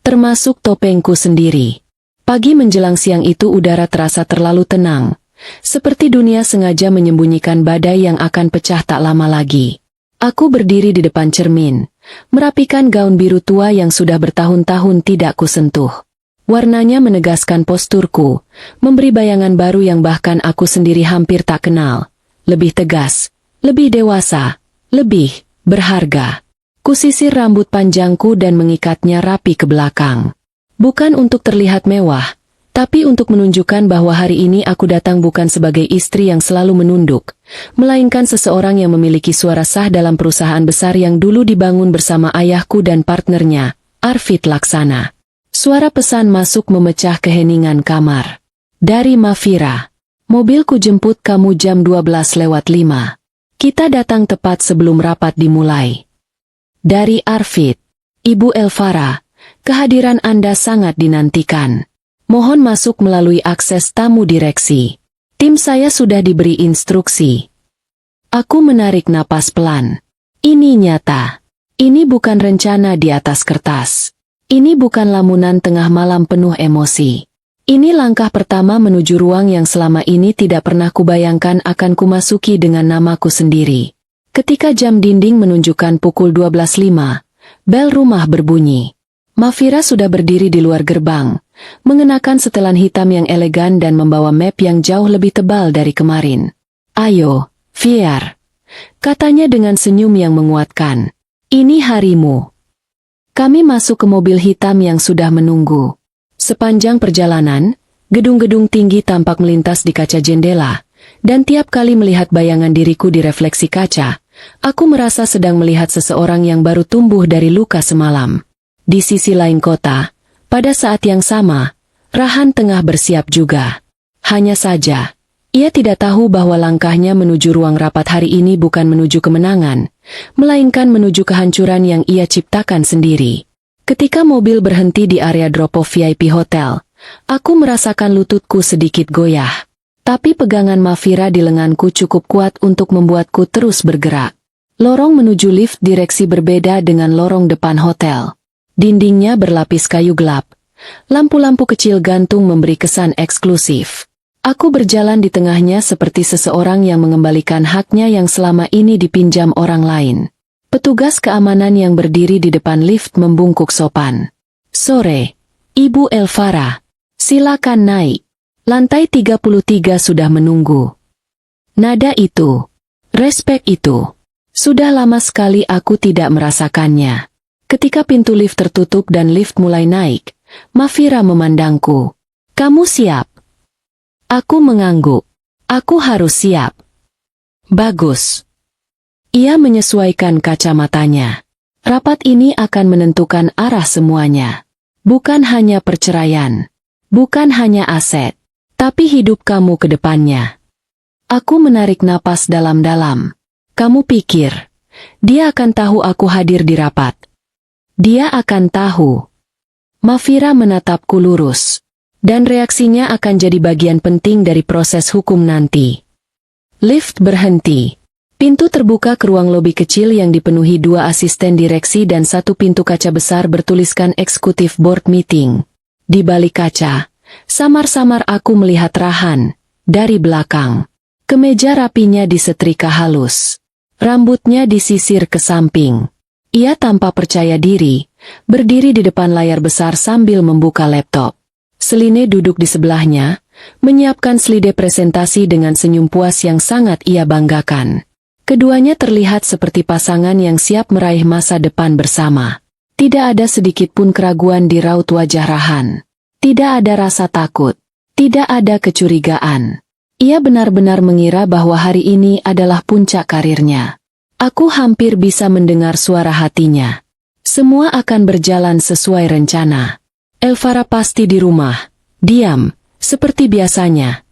termasuk topengku sendiri. Pagi menjelang siang itu udara terasa terlalu tenang, seperti dunia sengaja menyembunyikan badai yang akan pecah tak lama lagi. Aku berdiri di depan cermin, merapikan gaun biru tua yang sudah bertahun-tahun tidak kusentuh. Warnanya menegaskan posturku, memberi bayangan baru yang bahkan aku sendiri hampir tak kenal. Lebih tegas, lebih dewasa, lebih berharga. Kusisir rambut panjangku dan mengikatnya rapi ke belakang. Bukan untuk terlihat mewah, tapi untuk menunjukkan bahwa hari ini aku datang bukan sebagai istri yang selalu menunduk, melainkan seseorang yang memiliki suara sah dalam perusahaan besar yang dulu dibangun bersama ayahku dan partnernya, Arvid Laksana. Suara pesan masuk memecah keheningan kamar. Dari Mafira. Mobilku jemput kamu jam 12:05. Kita datang tepat sebelum rapat dimulai. Dari Arvid. Ibu Elvara, kehadiran Anda sangat dinantikan. Mohon masuk melalui akses tamu direksi. Tim saya sudah diberi instruksi. Aku menarik napas pelan. Ini nyata. Ini bukan rencana di atas kertas. Ini bukan lamunan tengah malam penuh emosi. Ini langkah pertama menuju ruang yang selama ini tidak pernah kubayangkan akan kumasuki dengan namaku sendiri. Ketika jam dinding menunjukkan pukul 12.05, bel rumah berbunyi. Mafira sudah berdiri di luar gerbang, mengenakan setelan hitam yang elegan dan membawa map yang jauh lebih tebal dari kemarin. Ayo, Fiar, katanya dengan senyum yang menguatkan. Ini harimu. Kami masuk ke mobil hitam yang sudah menunggu. Sepanjang perjalanan, gedung-gedung tinggi tampak melintas di kaca jendela, dan tiap kali melihat bayangan diriku di refleksi kaca, aku merasa sedang melihat seseorang yang baru tumbuh dari luka semalam. Di sisi lain kota, pada saat yang sama, Rahan tengah bersiap juga. Hanya saja, ia tidak tahu bahwa langkahnya menuju ruang rapat hari ini bukan menuju kemenangan, melainkan menuju kehancuran yang ia ciptakan sendiri. Ketika mobil berhenti di area drop-off VIP hotel, aku merasakan lututku sedikit goyah. Tapi pegangan Mafira di lenganku cukup kuat untuk membuatku terus bergerak. Lorong menuju lift direksi berbeda dengan lorong depan hotel. Dindingnya berlapis kayu gelap. Lampu-lampu kecil gantung memberi kesan eksklusif. Aku berjalan di tengahnya seperti seseorang yang mengembalikan haknya yang selama ini dipinjam orang lain. Petugas keamanan yang berdiri di depan lift membungkuk sopan. Sore, Ibu Elvara. Silakan naik. Lantai 33 sudah menunggu. Nada itu, respek itu, sudah lama sekali aku tidak merasakannya. Ketika pintu lift tertutup dan lift mulai naik, Mafira memandangku. Kamu siap? Aku mengangguk. Aku harus siap. Bagus. Ia menyesuaikan kacamatanya. Rapat ini akan menentukan arah semuanya. Bukan hanya perceraian. Bukan hanya aset. Tapi hidup kamu ke depannya. Aku menarik napas dalam-dalam. Kamu pikir, dia akan tahu aku hadir di rapat? Dia akan tahu. Mafira menatapku lurus. Dan reaksinya akan jadi bagian penting dari proses hukum nanti. Lift berhenti. Pintu terbuka ke ruang lobi kecil yang dipenuhi 2 asisten direksi dan 1 pintu kaca besar bertuliskan Executive Board Meeting. Di balik kaca, samar-samar aku melihat Rahan, dari belakang. Kemeja rapinya disetrika halus. Rambutnya disisir ke samping. Ia tanpa percaya diri, berdiri di depan layar besar sambil membuka laptop. Seline duduk di sebelahnya, menyiapkan slide presentasi dengan senyum puas yang sangat ia banggakan. Keduanya terlihat seperti pasangan yang siap meraih masa depan bersama. Tidak ada sedikit pun keraguan di raut wajah Rahan. Tidak ada rasa takut. Tidak ada kecurigaan. Ia benar-benar mengira bahwa hari ini adalah puncak karirnya. Aku hampir bisa mendengar suara hatinya. Semua akan berjalan sesuai rencana. Elvara pasti di rumah, diam, seperti biasanya.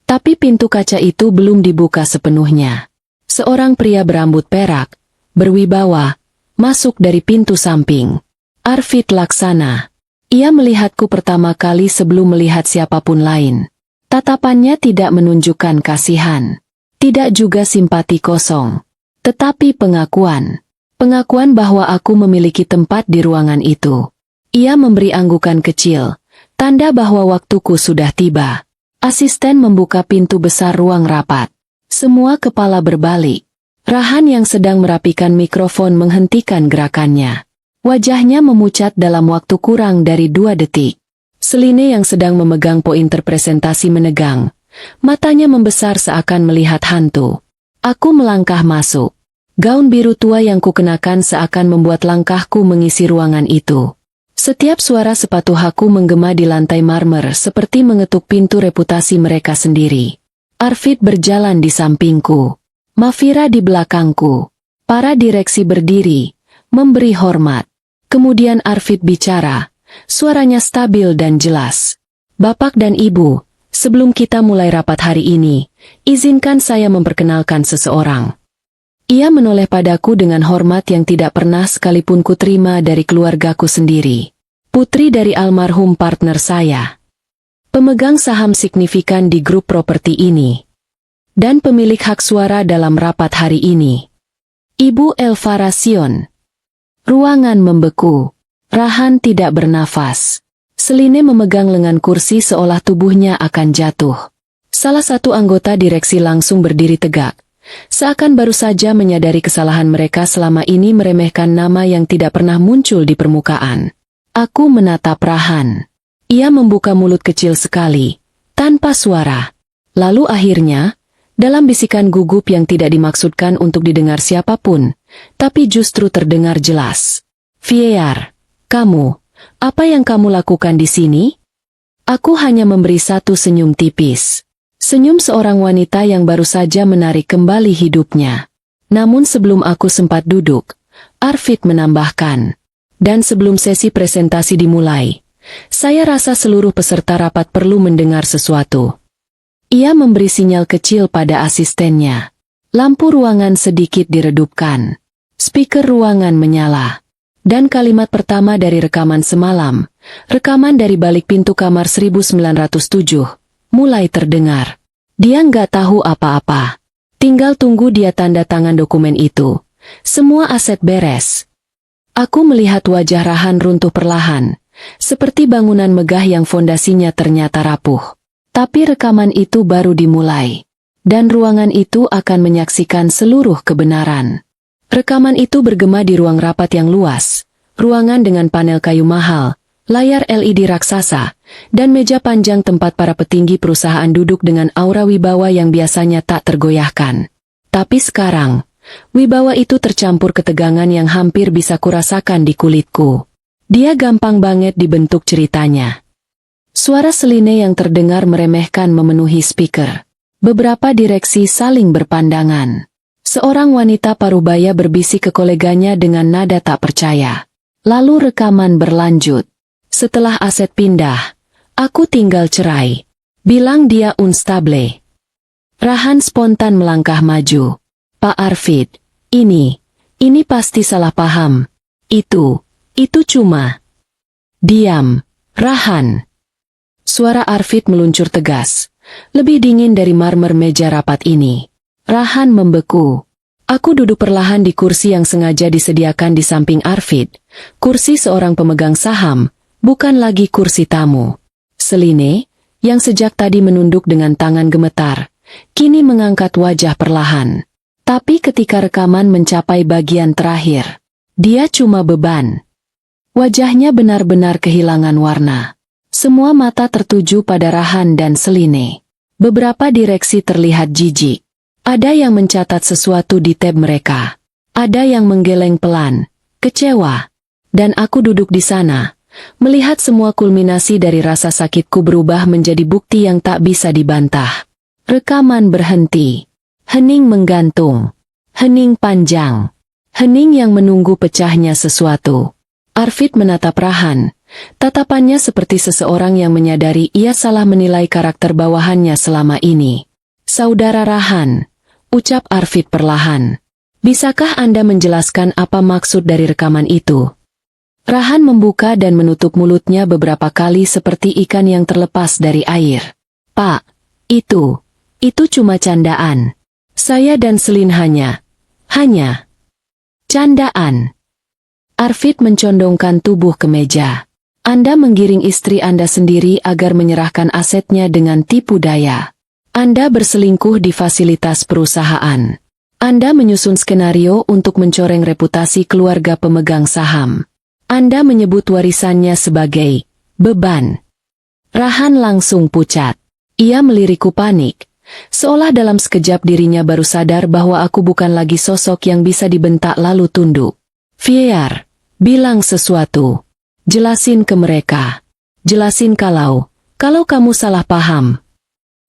Tapi pintu kaca itu belum dibuka sepenuhnya. Seorang pria berambut perak, berwibawa, masuk dari pintu samping. Arvid Laksana. Ia melihatku pertama kali sebelum melihat siapapun lain. Tatapannya tidak menunjukkan kasihan. Tidak juga simpati kosong. Tetapi pengakuan. Pengakuan bahwa aku memiliki tempat di ruangan itu. Ia memberi anggukan kecil, Tanda bahwa waktuku sudah tiba. Asisten membuka pintu besar ruang rapat. Semua kepala berbalik. Rahan yang sedang merapikan mikrofon menghentikan gerakannya. Wajahnya memucat dalam waktu kurang dari 2 detik. Seline yang sedang memegang pointer presentasi menegang. Matanya membesar seakan melihat hantu. Aku melangkah masuk. Gaun biru tua yang kukenakan seakan membuat langkahku mengisi ruangan itu. Setiap suara sepatu haku menggema di lantai marmer seperti mengetuk pintu reputasi mereka sendiri. Arvid berjalan di sampingku. Mafira di belakangku. Para direksi berdiri, memberi hormat. Kemudian Arvid bicara, suaranya stabil dan jelas. Bapak dan Ibu, sebelum kita mulai rapat hari ini, izinkan saya memperkenalkan seseorang. Ia menoleh padaku dengan hormat yang tidak pernah sekalipun kuterima dari keluargaku sendiri. Putri dari almarhum partner saya. Pemegang saham signifikan di grup properti ini. Dan pemilik hak suara dalam rapat hari ini. Ibu Elvara Sion. Ruangan membeku. Rahan tidak bernafas. Seline memegang lengan kursi seolah tubuhnya akan jatuh. Salah satu anggota direksi langsung berdiri tegak. Seakan baru saja menyadari kesalahan mereka selama ini meremehkan nama yang tidak pernah muncul di permukaan. Aku menatap Rahan. Ia membuka mulut kecil sekali, tanpa suara. Lalu akhirnya, dalam bisikan gugup yang tidak dimaksudkan untuk didengar siapapun, tapi justru terdengar jelas. Viear, kamu, apa yang kamu lakukan di sini? Aku hanya memberi satu senyum tipis. Senyum seorang wanita yang baru saja menarik kembali hidupnya. Namun sebelum aku sempat duduk, Arvid menambahkan. Dan sebelum sesi presentasi dimulai, saya rasa seluruh peserta rapat perlu mendengar sesuatu. Ia memberi sinyal kecil pada asistennya. Lampu ruangan sedikit diredupkan. Speaker ruangan menyala. Dan kalimat pertama dari rekaman semalam, rekaman dari balik pintu kamar 1907, mulai terdengar. Dia nggak tahu apa-apa. Tinggal tunggu dia tanda tangan dokumen itu. Semua aset beres. Aku melihat wajah Rahan runtuh perlahan, seperti bangunan megah yang fondasinya ternyata rapuh. Tapi rekaman itu baru dimulai. Dan ruangan itu akan menyaksikan seluruh kebenaran. Rekaman itu bergema di ruang rapat yang luas. Ruangan dengan panel kayu mahal, layar LED raksasa, dan meja panjang tempat para petinggi perusahaan duduk dengan aura wibawa yang biasanya tak tergoyahkan. Tapi sekarang, wibawa itu tercampur ketegangan yang hampir bisa kurasakan di kulitku. Dia gampang banget dibentuk ceritanya. Suara Seline yang terdengar meremehkan memenuhi speaker. Beberapa direksi saling berpandangan. Seorang wanita parubaya berbisik ke koleganya dengan nada tak percaya. Lalu rekaman berlanjut. Setelah aset pindah, aku tinggal cerai. Bilang dia unstable. Rahan spontan melangkah maju. Pak Arvid, ini pasti salah paham. Itu cuma. Diam, Rahan. Suara Arvid meluncur tegas. Lebih dingin dari marmer meja rapat ini. Rahan membeku. Aku duduk perlahan di kursi yang sengaja disediakan di samping Arvid. Kursi seorang pemegang saham, bukan lagi kursi tamu. Seline, yang sejak tadi menunduk dengan tangan gemetar, kini mengangkat wajah perlahan. Tapi ketika rekaman mencapai bagian terakhir, dia cuma beban. Wajahnya benar-benar kehilangan warna. Semua mata tertuju pada Rahan dan Seline. Beberapa direksi terlihat jijik. Ada yang mencatat sesuatu di tab mereka. Ada yang menggeleng pelan, kecewa. Dan aku duduk di sana, melihat semua kulminasi dari rasa sakitku berubah menjadi bukti yang tak bisa dibantah. Rekaman berhenti. Hening menggantung. Hening panjang. Hening yang menunggu pecahnya sesuatu. Arvid menatap Rahan. Tatapannya seperti seseorang yang menyadari ia salah menilai karakter bawahannya selama ini. Saudara Rahan, ucap Arvid perlahan. Bisakah Anda menjelaskan apa maksud dari rekaman itu? Rahan membuka dan menutup mulutnya beberapa kali seperti ikan yang terlepas dari air. Pak, itu cuma candaan. Saya dan Selin hanya candaan. Arvid mencondongkan tubuh ke meja. Anda menggiring istri Anda sendiri agar menyerahkan asetnya dengan tipu daya. Anda berselingkuh di fasilitas perusahaan. Anda menyusun skenario untuk mencoreng reputasi keluarga pemegang saham. Anda menyebut warisannya sebagai beban. Rahan langsung pucat. Ia melirikku panik. Seolah dalam sekejap dirinya baru sadar bahwa aku bukan lagi sosok yang bisa dibentak lalu tunduk. Fier, bilang sesuatu. Jelasin ke mereka. Jelasin kalau kamu salah paham.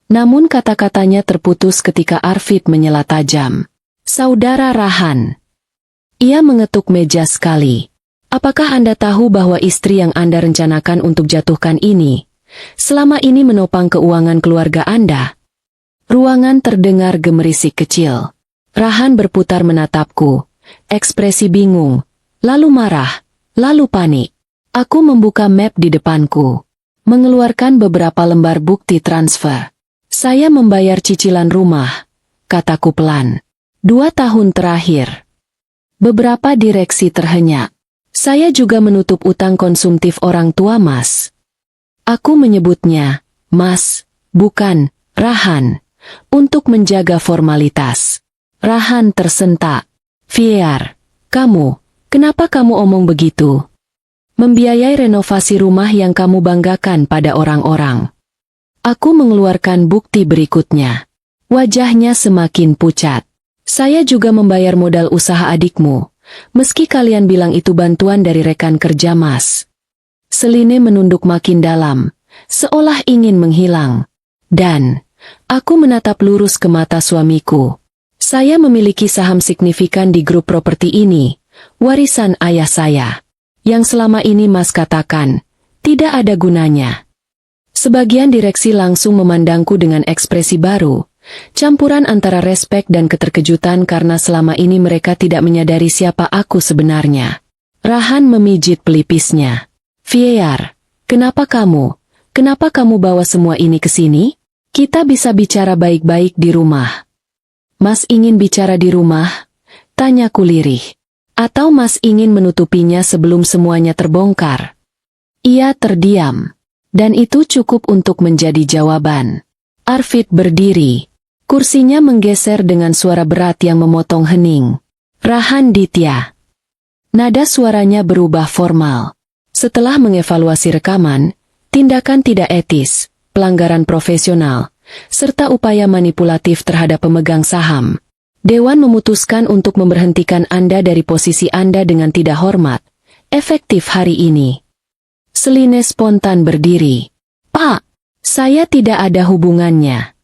Namun kata-katanya terputus ketika Arvid menyela tajam. Saudara Rahan. Ia mengetuk meja sekali. Apakah Anda tahu bahwa istri yang Anda rencanakan untuk jatuhkan ini, selama ini menopang keuangan keluarga Anda? Ruangan terdengar gemerisik kecil. Rahan berputar menatapku, ekspresi bingung, lalu marah, lalu panik. Aku membuka map di depanku, mengeluarkan beberapa lembar bukti transfer. Saya membayar cicilan rumah, kataku pelan. 2 tahun terakhir. Beberapa direksi terhenyak. Saya juga menutup utang konsumtif orang tua Mas. Aku menyebutnya, Mas, bukan, Rahan. Untuk menjaga formalitas. Rahan tersentak. Fier, kenapa kamu omong begitu? Membiayai renovasi rumah yang kamu banggakan pada orang-orang. Aku mengeluarkan bukti berikutnya. Wajahnya semakin pucat. Saya juga membayar modal usaha adikmu, meski kalian bilang itu bantuan dari rekan kerja Mas. Seline menunduk makin dalam, seolah ingin menghilang. Dan aku menatap lurus ke mata suamiku. Saya memiliki saham signifikan di grup properti ini, warisan ayah saya, yang selama ini Mas katakan, tidak ada gunanya. Sebagian direksi langsung memandangku dengan ekspresi baru, campuran antara respek dan keterkejutan karena selama ini mereka tidak menyadari siapa aku sebenarnya. Rahan memijit pelipisnya. Fier, kenapa kamu bawa semua ini ke sini? Kita bisa bicara baik-baik di rumah. Mas ingin bicara di rumah? Tanyaku lirih. Atau Mas ingin menutupinya sebelum semuanya terbongkar? Ia terdiam. Dan itu cukup untuk menjadi jawaban. Arvid berdiri. Kursinya menggeser dengan suara berat yang memotong hening. Rahan Ditya. Nada suaranya berubah formal. Setelah mengevaluasi rekaman, tindakan tidak etis, pelanggaran profesional, serta upaya manipulatif terhadap pemegang saham, Dewan memutuskan untuk memberhentikan Anda dari posisi Anda dengan tidak hormat, efektif hari ini. Seline spontan berdiri. Pak, saya tidak ada hubungannya.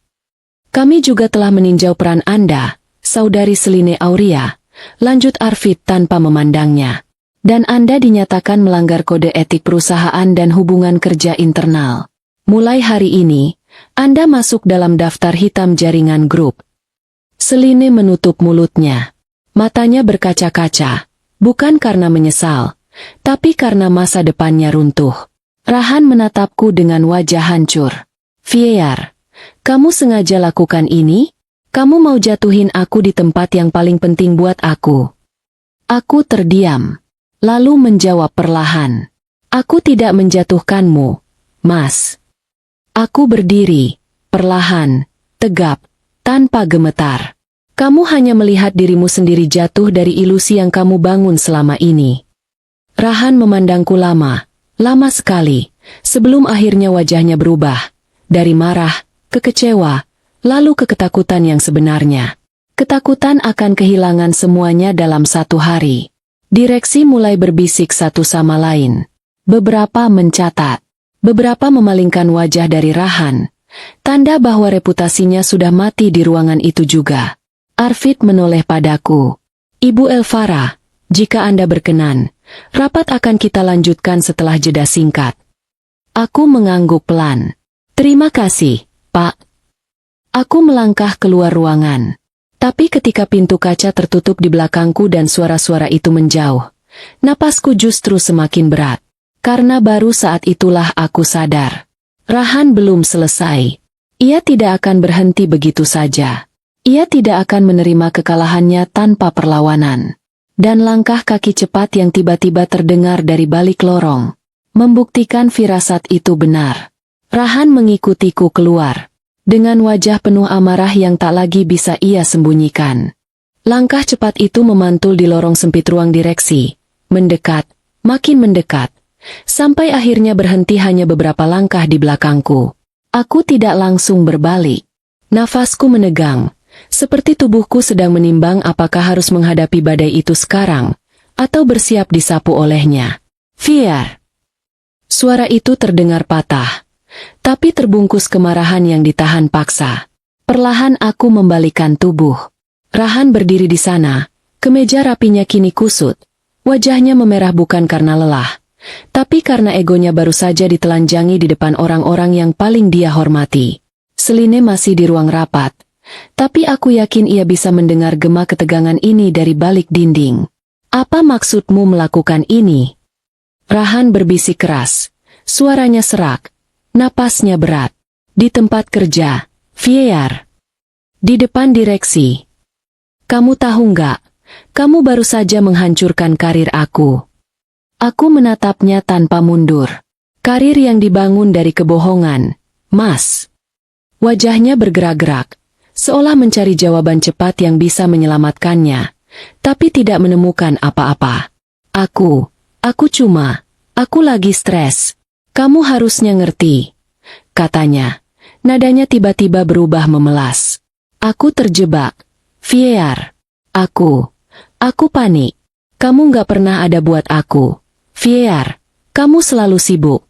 Kami juga telah meninjau peran Anda, Saudari Seline Auria, lanjut Arvid tanpa memandangnya. Dan Anda dinyatakan melanggar kode etik perusahaan dan hubungan kerja internal. Mulai hari ini, Anda masuk dalam daftar hitam jaringan grup. Seline menutup mulutnya. Matanya berkaca-kaca, bukan karena menyesal, tapi karena masa depannya runtuh. Rahan menatapku dengan wajah hancur. Fier, kamu sengaja lakukan ini? Kamu mau jatuhin aku di tempat yang paling penting buat aku. Aku terdiam, lalu menjawab perlahan. Aku tidak menjatuhkanmu, Mas. Aku berdiri, perlahan, tegap, tanpa gemetar. Kamu hanya melihat dirimu sendiri jatuh dari ilusi yang kamu bangun selama ini. Rahan memandangku lama sekali, sebelum akhirnya wajahnya berubah, dari marah, ke kecewa, lalu ke ketakutan yang sebenarnya. Ketakutan akan kehilangan semuanya dalam satu hari. Direksi mulai berbisik satu sama lain. Beberapa mencatat. Beberapa memalingkan wajah dari Rahan, tanda bahwa reputasinya sudah mati di ruangan itu juga. Arvid menoleh padaku. Ibu Elvara, jika Anda berkenan, rapat akan kita lanjutkan setelah jeda singkat. Aku mengangguk pelan. Terima kasih, Pak. Aku melangkah keluar ruangan. Tapi ketika pintu kaca tertutup di belakangku dan suara-suara itu menjauh, napasku justru semakin berat. Karena baru saat itulah aku sadar. Rahan belum selesai. Ia tidak akan berhenti begitu saja. Ia tidak akan menerima kekalahannya tanpa perlawanan. Dan langkah kaki cepat yang tiba-tiba terdengar dari balik lorong membuktikan firasat itu benar. Rahan mengikutiku keluar, dengan wajah penuh amarah yang tak lagi bisa ia sembunyikan. Langkah cepat itu memantul di lorong sempit ruang direksi, mendekat, makin mendekat, sampai akhirnya berhenti hanya beberapa langkah di belakangku. Aku tidak langsung berbalik. Nafasku menegang, seperti tubuhku sedang menimbang apakah harus menghadapi badai itu sekarang, atau bersiap disapu olehnya. Fiar! Suara itu terdengar patah, tapi terbungkus kemarahan yang ditahan paksa. Perlahan aku membalikkan tubuh. Rahan berdiri di sana, kemeja rapinya kini kusut. Wajahnya memerah bukan karena lelah, tapi karena egonya baru saja ditelanjangi di depan orang-orang yang paling dia hormati. Seline masih di ruang rapat, tapi aku yakin ia bisa mendengar gema ketegangan ini dari balik dinding. Apa maksudmu melakukan ini? Rahan berbisik keras, suaranya serak, napasnya berat. Di tempat kerja, Fiar. Di depan direksi. Kamu tahu nggak? Kamu baru saja menghancurkan karir aku. Aku menatapnya tanpa mundur. Karir yang dibangun dari kebohongan, Mas. Wajahnya bergerak-gerak, seolah mencari jawaban cepat yang bisa menyelamatkannya, tapi tidak menemukan apa-apa. Aku lagi stres. Kamu harusnya ngerti, katanya. Nadanya tiba-tiba berubah memelas. Aku terjebak. Fiar. Aku panik. Kamu nggak pernah ada buat aku. Fiar, kamu selalu sibuk.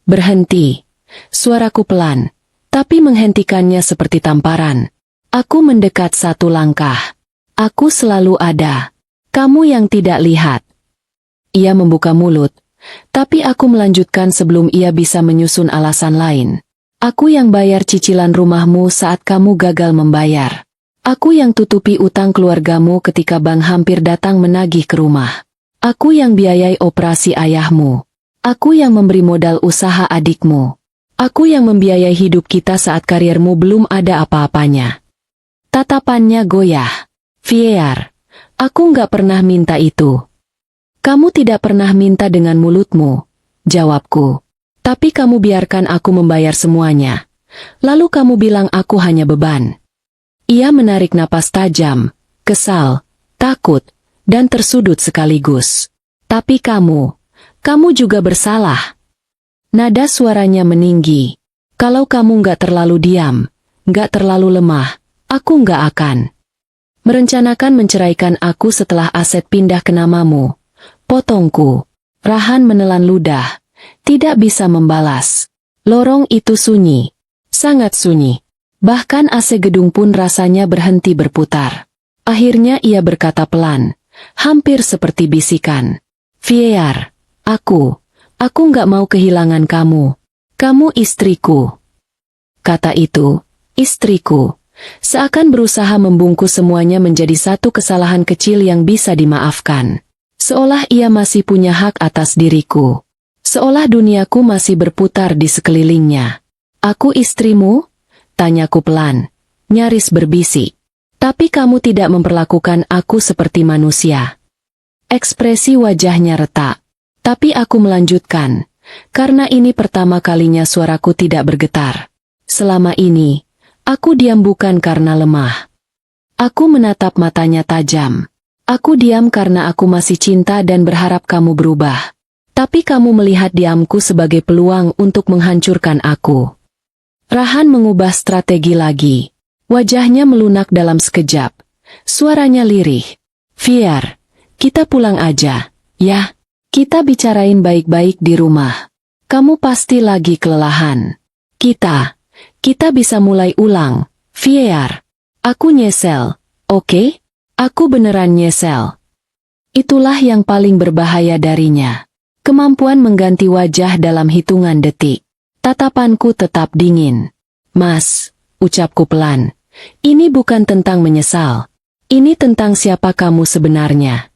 Berhenti. Suaraku pelan, tapi menghentikannya seperti tamparan. Aku mendekat satu langkah. Aku selalu ada. Kamu yang tidak lihat. Ia membuka mulut, tapi aku melanjutkan sebelum ia bisa menyusun alasan lain. Aku yang bayar cicilan rumahmu saat kamu gagal membayar. Aku yang tutupi utang keluargamu ketika bank hampir datang menagih ke rumah. Aku yang biayai operasi ayahmu. Aku yang memberi modal usaha adikmu. Aku yang membiayai hidup kita saat karirmu belum ada apa-apanya. Tatapannya goyah. Fiar, aku nggak pernah minta itu. Kamu tidak pernah minta dengan mulutmu, jawabku. Tapi kamu biarkan aku membayar semuanya. Lalu kamu bilang aku hanya beban. Ia menarik napas tajam, kesal, takut, dan tersudut sekaligus. Tapi kamu juga bersalah. Nada suaranya meninggi. Kalau kamu nggak terlalu diam, nggak terlalu lemah, aku nggak akan merencanakan menceraikan aku setelah aset pindah ke namamu. Potongku. Rahan menelan ludah, tidak bisa membalas. Lorong itu sunyi, sangat sunyi. Bahkan AC gedung pun rasanya berhenti berputar. Akhirnya ia berkata pelan, hampir seperti bisikan. Fiar, aku nggak mau kehilangan kamu. Kamu istriku. Kata itu, istriku, seakan berusaha membungkus semuanya menjadi satu kesalahan kecil yang bisa dimaafkan. Seolah ia masih punya hak atas diriku. Seolah duniaku masih berputar di sekelilingnya. Aku istrimu? Tanyaku pelan, nyaris berbisik. Tapi kamu tidak memperlakukan aku seperti manusia. Ekspresi wajahnya retak. Tapi aku melanjutkan, karena ini pertama kalinya suaraku tidak bergetar. Selama ini, aku diam bukan karena lemah. Aku menatap matanya tajam. Aku diam karena aku masih cinta dan berharap kamu berubah. Tapi kamu melihat diamku sebagai peluang untuk menghancurkan aku. Rahan mengubah strategi lagi. Wajahnya melunak dalam sekejap. Suaranya lirih. Fiar, kita pulang aja, ya. Kita bicarain baik-baik di rumah. Kamu pasti lagi kelelahan. Kita bisa mulai ulang. Fiar, aku nyesel, oke? Aku beneran nyesel. Itulah yang paling berbahaya darinya. Kemampuan mengganti wajah dalam hitungan detik. Tatapanku tetap dingin. Mas, ucapku pelan. Ini bukan tentang menyesal. Ini tentang siapa kamu sebenarnya.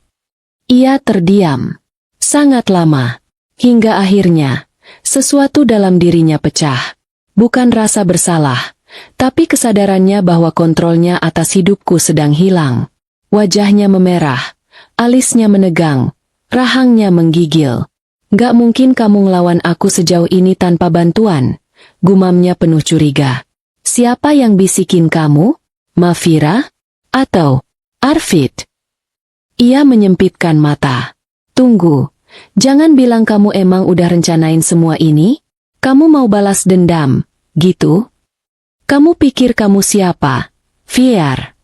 Ia terdiam. Sangat lama. Hingga akhirnya, sesuatu dalam dirinya pecah. Bukan rasa bersalah, tapi kesadarannya bahwa kontrolnya atas hidupku sedang hilang. Wajahnya memerah, alisnya menegang, rahangnya menggigil. Gak mungkin kamu ngelawan aku sejauh ini tanpa bantuan, gumamnya penuh curiga. Siapa yang bisikin kamu? Mafira? Atau Arvid? Ia menyempitkan mata. Tunggu, jangan bilang kamu emang udah rencanain semua ini? Kamu mau balas dendam, gitu? Kamu pikir kamu siapa? Fiar.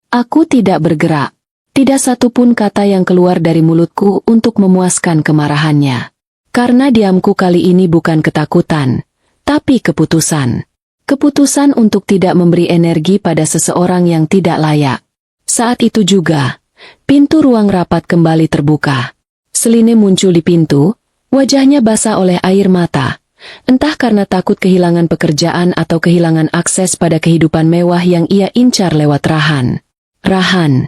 Aku tidak bergerak. Tidak satupun kata yang keluar dari mulutku untuk memuaskan kemarahannya. Karena diamku kali ini bukan ketakutan, tapi keputusan. Keputusan untuk tidak memberi energi pada seseorang yang tidak layak. Saat itu juga, pintu ruang rapat kembali terbuka. Seline muncul di pintu, wajahnya basah oleh air mata. Entah karena takut kehilangan pekerjaan atau kehilangan akses pada kehidupan mewah yang ia incar lewat Rahan. Rahan.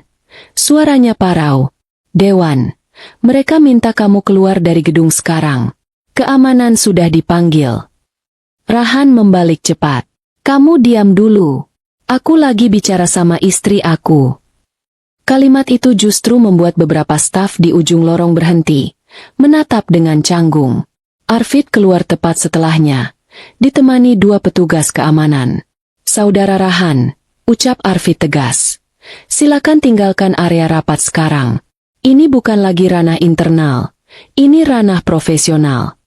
Suaranya parau. Dewan. Mereka minta kamu keluar dari gedung sekarang. Keamanan sudah dipanggil. Rahan membalik cepat. Kamu diam dulu. Aku lagi bicara sama istri aku. Kalimat itu justru membuat beberapa staf di ujung lorong berhenti, menatap dengan canggung. Arvid keluar tepat setelahnya, ditemani dua petugas keamanan. Saudara Rahan, ucap Arvid tegas. Silakan tinggalkan area rapat sekarang. Ini bukan lagi ranah internal, ini ranah profesional.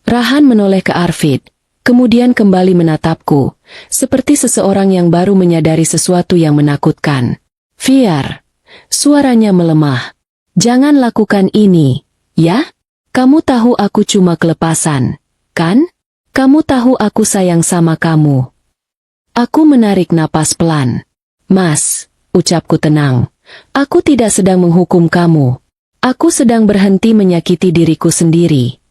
Rahan menoleh ke Arvid, kemudian kembali menatapku, seperti seseorang yang baru menyadari sesuatu yang menakutkan. Fiar. Suaranya melemah. Jangan lakukan ini, ya? Kamu tahu aku cuma kelepasan, kan? Kamu tahu aku sayang sama kamu. Aku menarik napas pelan. Mas, ucapku tenang. Aku tidak sedang menghukum kamu. Aku sedang berhenti menyakiti diriku sendiri.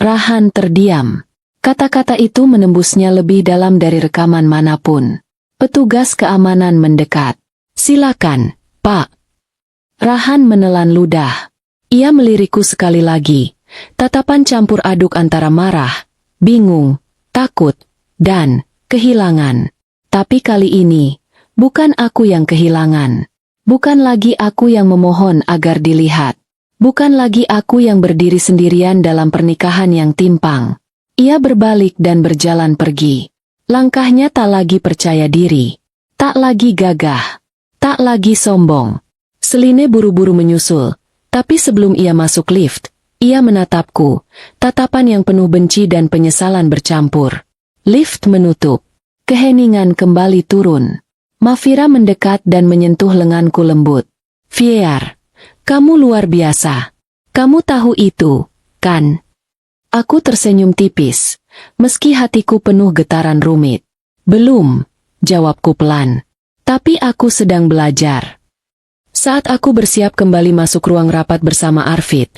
Rahan terdiam. Kata-kata itu menembusnya lebih dalam dari rekaman manapun. Petugas keamanan mendekat. Silakan, Pak. Rahan menelan ludah. Ia melirikku sekali lagi. Tatapan campur aduk antara marah, bingung, takut, dan kehilangan. Tapi kali ini, bukan aku yang kehilangan. Bukan lagi aku yang memohon agar dilihat. Bukan lagi aku yang berdiri sendirian dalam pernikahan yang timpang. Ia berbalik dan berjalan pergi. Langkahnya tak lagi percaya diri. Tak lagi gagah. Tak lagi sombong. Seline buru-buru menyusul. Tapi sebelum ia masuk lift, ia menatapku, tatapan yang penuh benci dan penyesalan bercampur. Lift menutup. Keheningan kembali turun. Mafira mendekat dan menyentuh lenganku lembut. Fiar, kamu luar biasa. Kamu tahu itu, kan? Aku tersenyum tipis, meski hatiku penuh getaran rumit. Belum, jawabku pelan. Tapi aku sedang belajar. Saat aku bersiap kembali masuk ruang rapat bersama Arvid,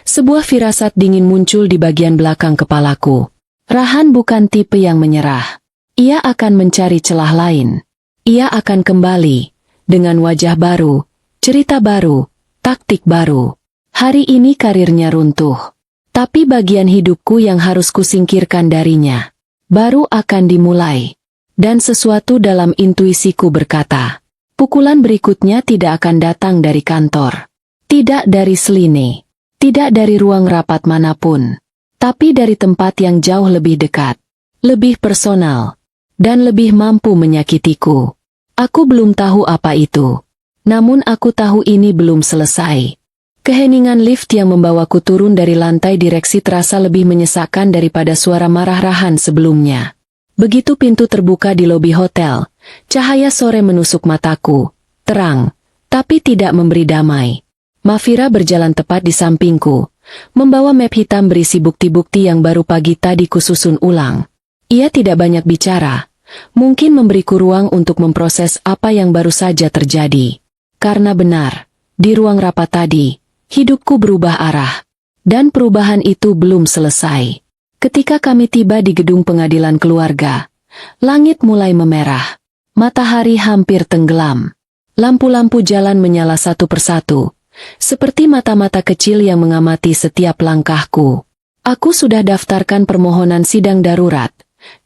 sebuah firasat dingin muncul di bagian belakang kepalaku. Rahan bukan tipe yang menyerah. Ia akan mencari celah lain. Ia akan kembali, dengan wajah baru, cerita baru, taktik baru. Hari ini karirnya runtuh. Tapi bagian hidupku yang harus kusingkirkan darinya, baru akan dimulai. Dan sesuatu dalam intuisiku berkata, pukulan berikutnya tidak akan datang dari kantor. Tidak dari Seline. Tidak dari ruang rapat manapun. Tapi dari tempat yang jauh lebih dekat. Lebih personal. Dan lebih mampu menyakitiku. Aku belum tahu apa itu. Namun aku tahu ini belum selesai. Keheningan lift yang membawaku turun dari lantai direksi terasa lebih menyesakkan daripada suara marah Rahan sebelumnya. Begitu pintu terbuka di lobi hotel, cahaya sore menusuk mataku, terang, tapi tidak memberi damai. Mafira berjalan tepat di sampingku, membawa map hitam berisi bukti-bukti yang baru pagi tadi kususun ulang. Ia tidak banyak bicara, mungkin memberiku ruang untuk memproses apa yang baru saja terjadi. Karena benar, di ruang rapat tadi, hidupku berubah arah. Dan perubahan itu belum selesai. Ketika kami tiba di gedung pengadilan keluarga, langit mulai memerah. Matahari hampir tenggelam. Lampu-lampu jalan menyala satu persatu, seperti mata-mata kecil yang mengamati setiap langkahku. Aku sudah daftarkan permohonan sidang darurat,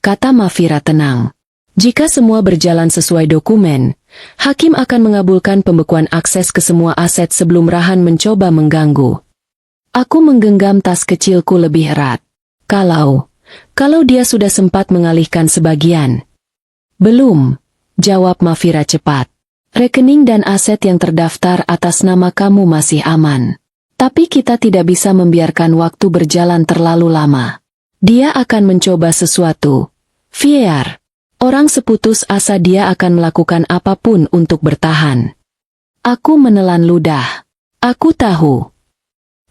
kata Mafira tenang. Jika semua berjalan sesuai dokumen, hakim akan mengabulkan pembekuan akses ke semua aset sebelum Rahan mencoba mengganggu. Aku menggenggam tas kecilku lebih erat. Kalau dia sudah sempat mengalihkan sebagian. Belum, jawab Mafira cepat. Rekening dan aset yang terdaftar atas nama kamu masih aman. Tapi kita tidak bisa membiarkan waktu berjalan terlalu lama. Dia akan mencoba sesuatu. Fier. Orang seputus asa dia akan melakukan apapun untuk bertahan. Aku menelan ludah. Aku tahu.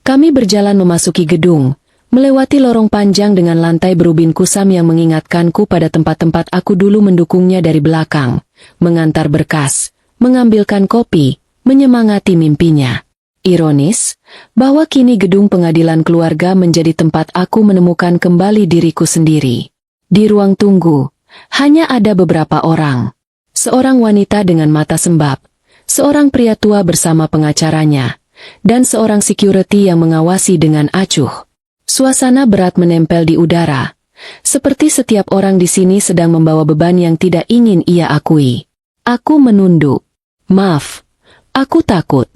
Kami berjalan memasuki gedung, melewati lorong panjang dengan lantai berubin kusam yang mengingatkanku pada tempat-tempat aku dulu mendukungnya dari belakang, mengantar berkas, mengambilkan kopi, menyemangati mimpinya. Ironis, bahwa kini gedung pengadilan keluarga menjadi tempat aku menemukan kembali diriku sendiri. Di ruang tunggu, hanya ada beberapa orang. Seorang wanita dengan mata sembab, seorang pria tua bersama pengacaranya, dan seorang security yang mengawasi dengan acuh. Suasana berat menempel di udara, seperti setiap orang di sini sedang membawa beban yang tidak ingin ia akui. Aku menunduk. Maaf, aku takut.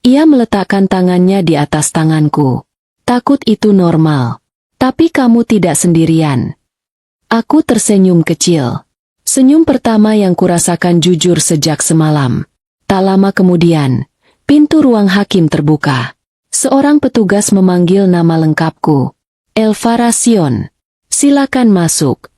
Ia meletakkan tangannya di atas tanganku. Takut itu normal. Tapi kamu tidak sendirian. Aku tersenyum kecil. Senyum pertama yang kurasakan jujur sejak semalam. Tak lama kemudian, pintu ruang hakim terbuka. Seorang petugas memanggil nama lengkapku. Elvara Sion. Silakan masuk.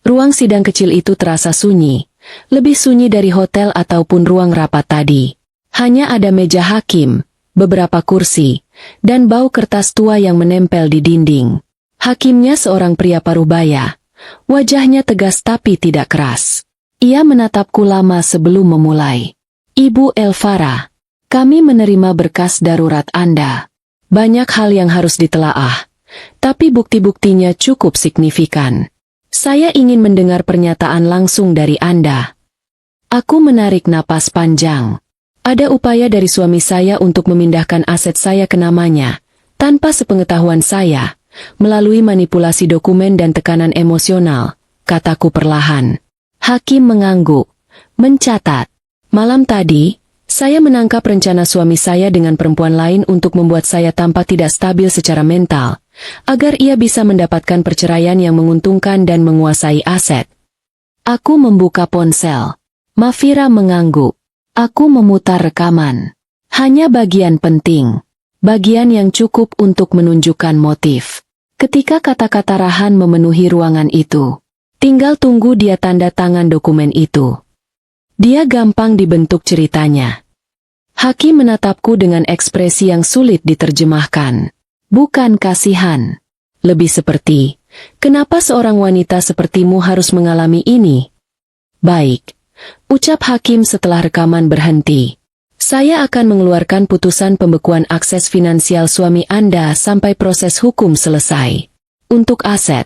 Ruang sidang kecil itu terasa sunyi. Lebih sunyi dari hotel ataupun ruang rapat tadi. Hanya ada meja hakim, beberapa kursi, dan bau kertas tua yang menempel di dinding. Hakimnya seorang pria parubaya. Wajahnya tegas tapi tidak keras. Ia menatapku lama sebelum memulai. Ibu Elvara, kami menerima berkas darurat Anda. Banyak hal yang harus ditelaah, tapi bukti-buktinya cukup signifikan. Saya ingin mendengar pernyataan langsung dari Anda. Aku menarik napas panjang. Ada upaya dari suami saya untuk memindahkan aset saya ke namanya, tanpa sepengetahuan saya, melalui manipulasi dokumen dan tekanan emosional, kataku perlahan. Hakim mengangguk, mencatat. Malam tadi, saya menangkap rencana suami saya dengan perempuan lain untuk membuat saya tampak tidak stabil secara mental, agar ia bisa mendapatkan perceraian yang menguntungkan dan menguasai aset. Aku membuka ponsel. Mafira mengangguk. Aku memutar rekaman. Hanya bagian penting. Bagian yang cukup untuk menunjukkan motif. Ketika kata-kata Rahan memenuhi ruangan itu, tinggal tunggu dia tanda tangan dokumen itu. Dia gampang dibentuk ceritanya. Hakim menatapku dengan ekspresi yang sulit diterjemahkan. Bukan kasihan. Lebih seperti, kenapa seorang wanita sepertimu harus mengalami ini? Baik. Ucap hakim setelah rekaman berhenti. Saya akan mengeluarkan putusan pembekuan akses finansial suami Anda sampai proses hukum selesai. Untuk aset,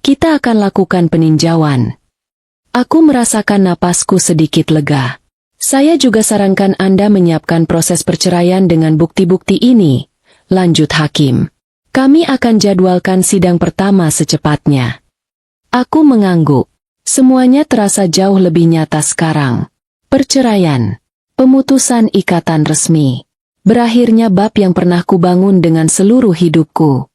kita akan lakukan peninjauan. Aku merasakan napasku sedikit lega. Saya juga sarankan Anda menyiapkan proses perceraian dengan bukti-bukti ini, lanjut hakim. Kami akan jadwalkan sidang pertama secepatnya. Aku mengangguk. Semuanya terasa jauh lebih nyata sekarang. Perceraian. Pemutusan ikatan resmi. Berakhirnya bab yang pernah kubangun dengan seluruh hidupku.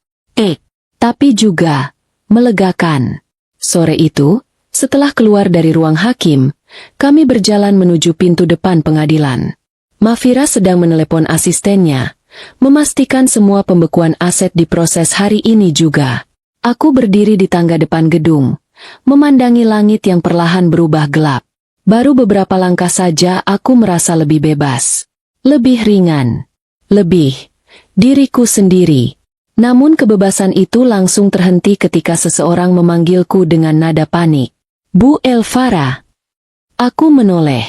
Tapi juga melegakan. Sore itu, setelah keluar dari ruang hakim, kami berjalan menuju pintu depan pengadilan. Mafira sedang menelepon asistennya, memastikan semua pembekuan aset diproses hari ini juga. Aku berdiri di tangga depan gedung, memandangi langit yang perlahan berubah gelap. Baru beberapa langkah saja aku merasa lebih bebas. Lebih ringan. Lebih diriku sendiri. Namun kebebasan itu langsung terhenti ketika seseorang memanggilku dengan nada panik. Bu Elvara. Aku menoleh.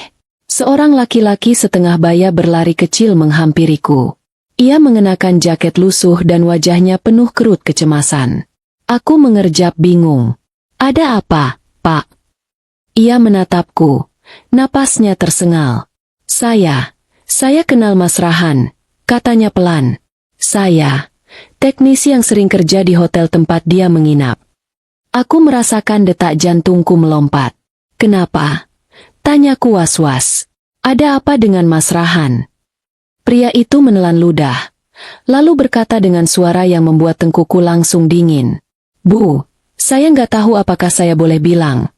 Seorang laki-laki setengah baya berlari kecil menghampiriku. Ia mengenakan jaket lusuh dan wajahnya penuh kerut kecemasan. Aku mengerjap bingung. Ada apa, Pak? Ia menatapku. Napasnya tersengal. Saya kenal Mas Rahan, katanya pelan. Saya, teknisi yang sering kerja di hotel tempat dia menginap. Aku merasakan detak jantungku melompat. Kenapa? Tanyaku was-was. Ada apa dengan Mas Rahan? Pria itu menelan ludah. lalu berkata dengan suara yang membuat tengkuku langsung dingin. Bu, saya nggak tahu apakah saya boleh bilang,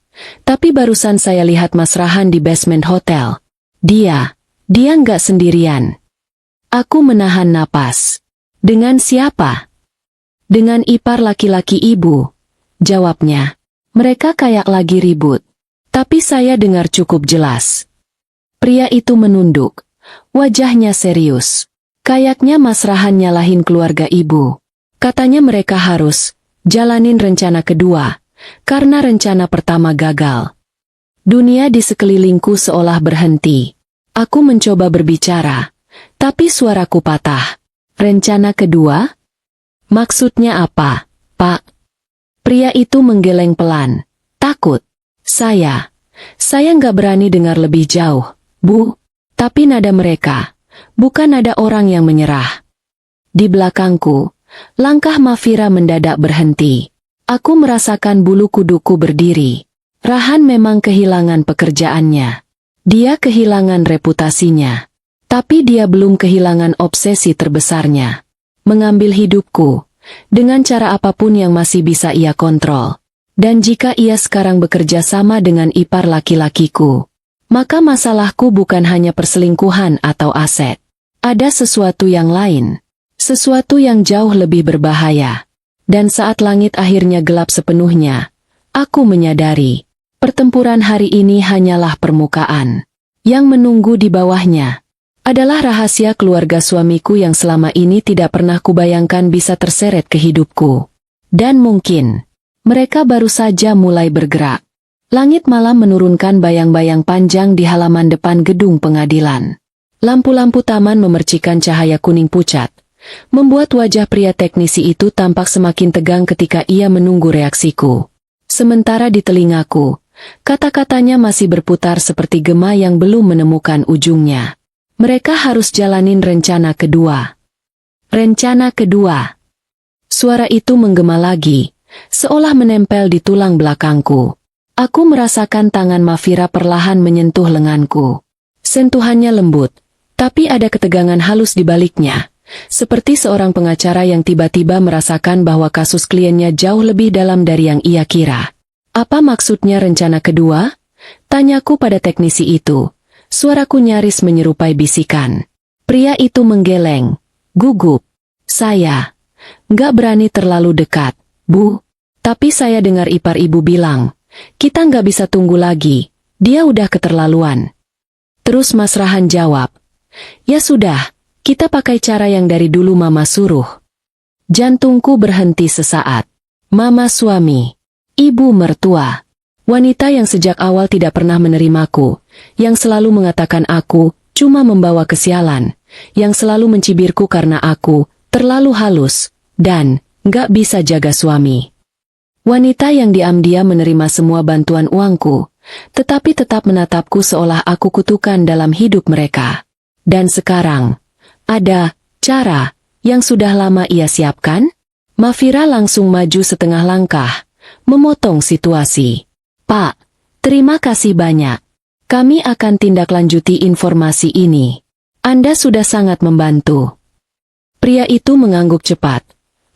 tapi barusan saya lihat Mas Rahan di basement hotel. Dia nggak sendirian. Aku menahan napas. Dengan siapa? Dengan ipar laki-laki ibu, jawabnya. Mereka kayak lagi ribut. Tapi saya dengar cukup jelas. Pria itu menunduk. Wajahnya serius. Kayaknya Mas Rahan nyalahin keluarga ibu. Katanya mereka harus jalanin rencana kedua, karena rencana pertama gagal. Dunia di sekelilingku seolah berhenti. Aku mencoba berbicara, tapi suaraku patah. Rencana kedua? Maksudnya apa, Pak? Pria itu menggeleng pelan. Takut. Saya nggak berani dengar lebih jauh, Bu. Tapi nada mereka, bukan nada orang yang menyerah. Di belakangku, langkah Mafira mendadak berhenti. Aku merasakan bulu kuduku berdiri. Rahan memang kehilangan pekerjaannya. Dia kehilangan reputasinya. Tapi dia belum kehilangan obsesi terbesarnya. Mengambil hidupku, dengan cara apapun yang masih bisa ia kontrol. Dan jika ia sekarang bekerja sama dengan ipar laki-lakiku, maka masalahku bukan hanya perselingkuhan atau aset. Ada sesuatu yang lain. Sesuatu yang jauh lebih berbahaya. Dan saat langit akhirnya gelap sepenuhnya, aku menyadari, pertempuran hari ini hanyalah permukaan. Yang menunggu di bawahnya adalah rahasia keluarga suamiku yang selama ini tidak pernah kubayangkan bisa terseret ke hidupku. Dan mungkin mereka baru saja mulai bergerak. Langit malam menurunkan bayang-bayang panjang di halaman depan gedung pengadilan. Lampu-lampu taman memercikan cahaya kuning pucat, membuat wajah pria teknisi itu tampak semakin tegang ketika ia menunggu reaksiku. Sementara di telingaku, kata-katanya masih berputar seperti gema yang belum menemukan ujungnya. Mereka harus jalanin rencana kedua. Rencana kedua. Suara itu menggema lagi, seolah menempel di tulang belakangku. Aku merasakan tangan Mafira perlahan menyentuh lenganku. Sentuhannya lembut, tapi ada ketegangan halus di baliknya. Seperti seorang pengacara yang tiba-tiba merasakan bahwa kasus kliennya jauh lebih dalam dari yang ia kira. Apa maksudnya rencana kedua? Tanyaku pada teknisi itu. Suaraku nyaris menyerupai bisikan. Pria itu menggeleng, gugup. Saya nggak berani terlalu dekat, Bu. Tapi saya dengar ipar ibu bilang, kita nggak bisa tunggu lagi, dia udah keterlaluan. Terus Mas Rahan jawab, ya sudah, kita pakai cara yang dari dulu Mama suruh. Jantungku berhenti sesaat. Mama suami, ibu mertua, wanita yang sejak awal tidak pernah menerimaku, yang selalu mengatakan aku cuma membawa kesialan, yang selalu mencibirku karena aku terlalu halus, dan nggak bisa jaga suami. Wanita yang diam-diam menerima semua bantuan uangku, tetapi tetap menatapku seolah aku kutukan dalam hidup mereka. Dan sekarang, ada cara yang sudah lama ia siapkan? Mafira langsung maju setengah langkah, memotong situasi. Pak, terima kasih banyak. Kami akan tindak lanjuti informasi ini. Anda sudah sangat membantu. Pria itu mengangguk cepat,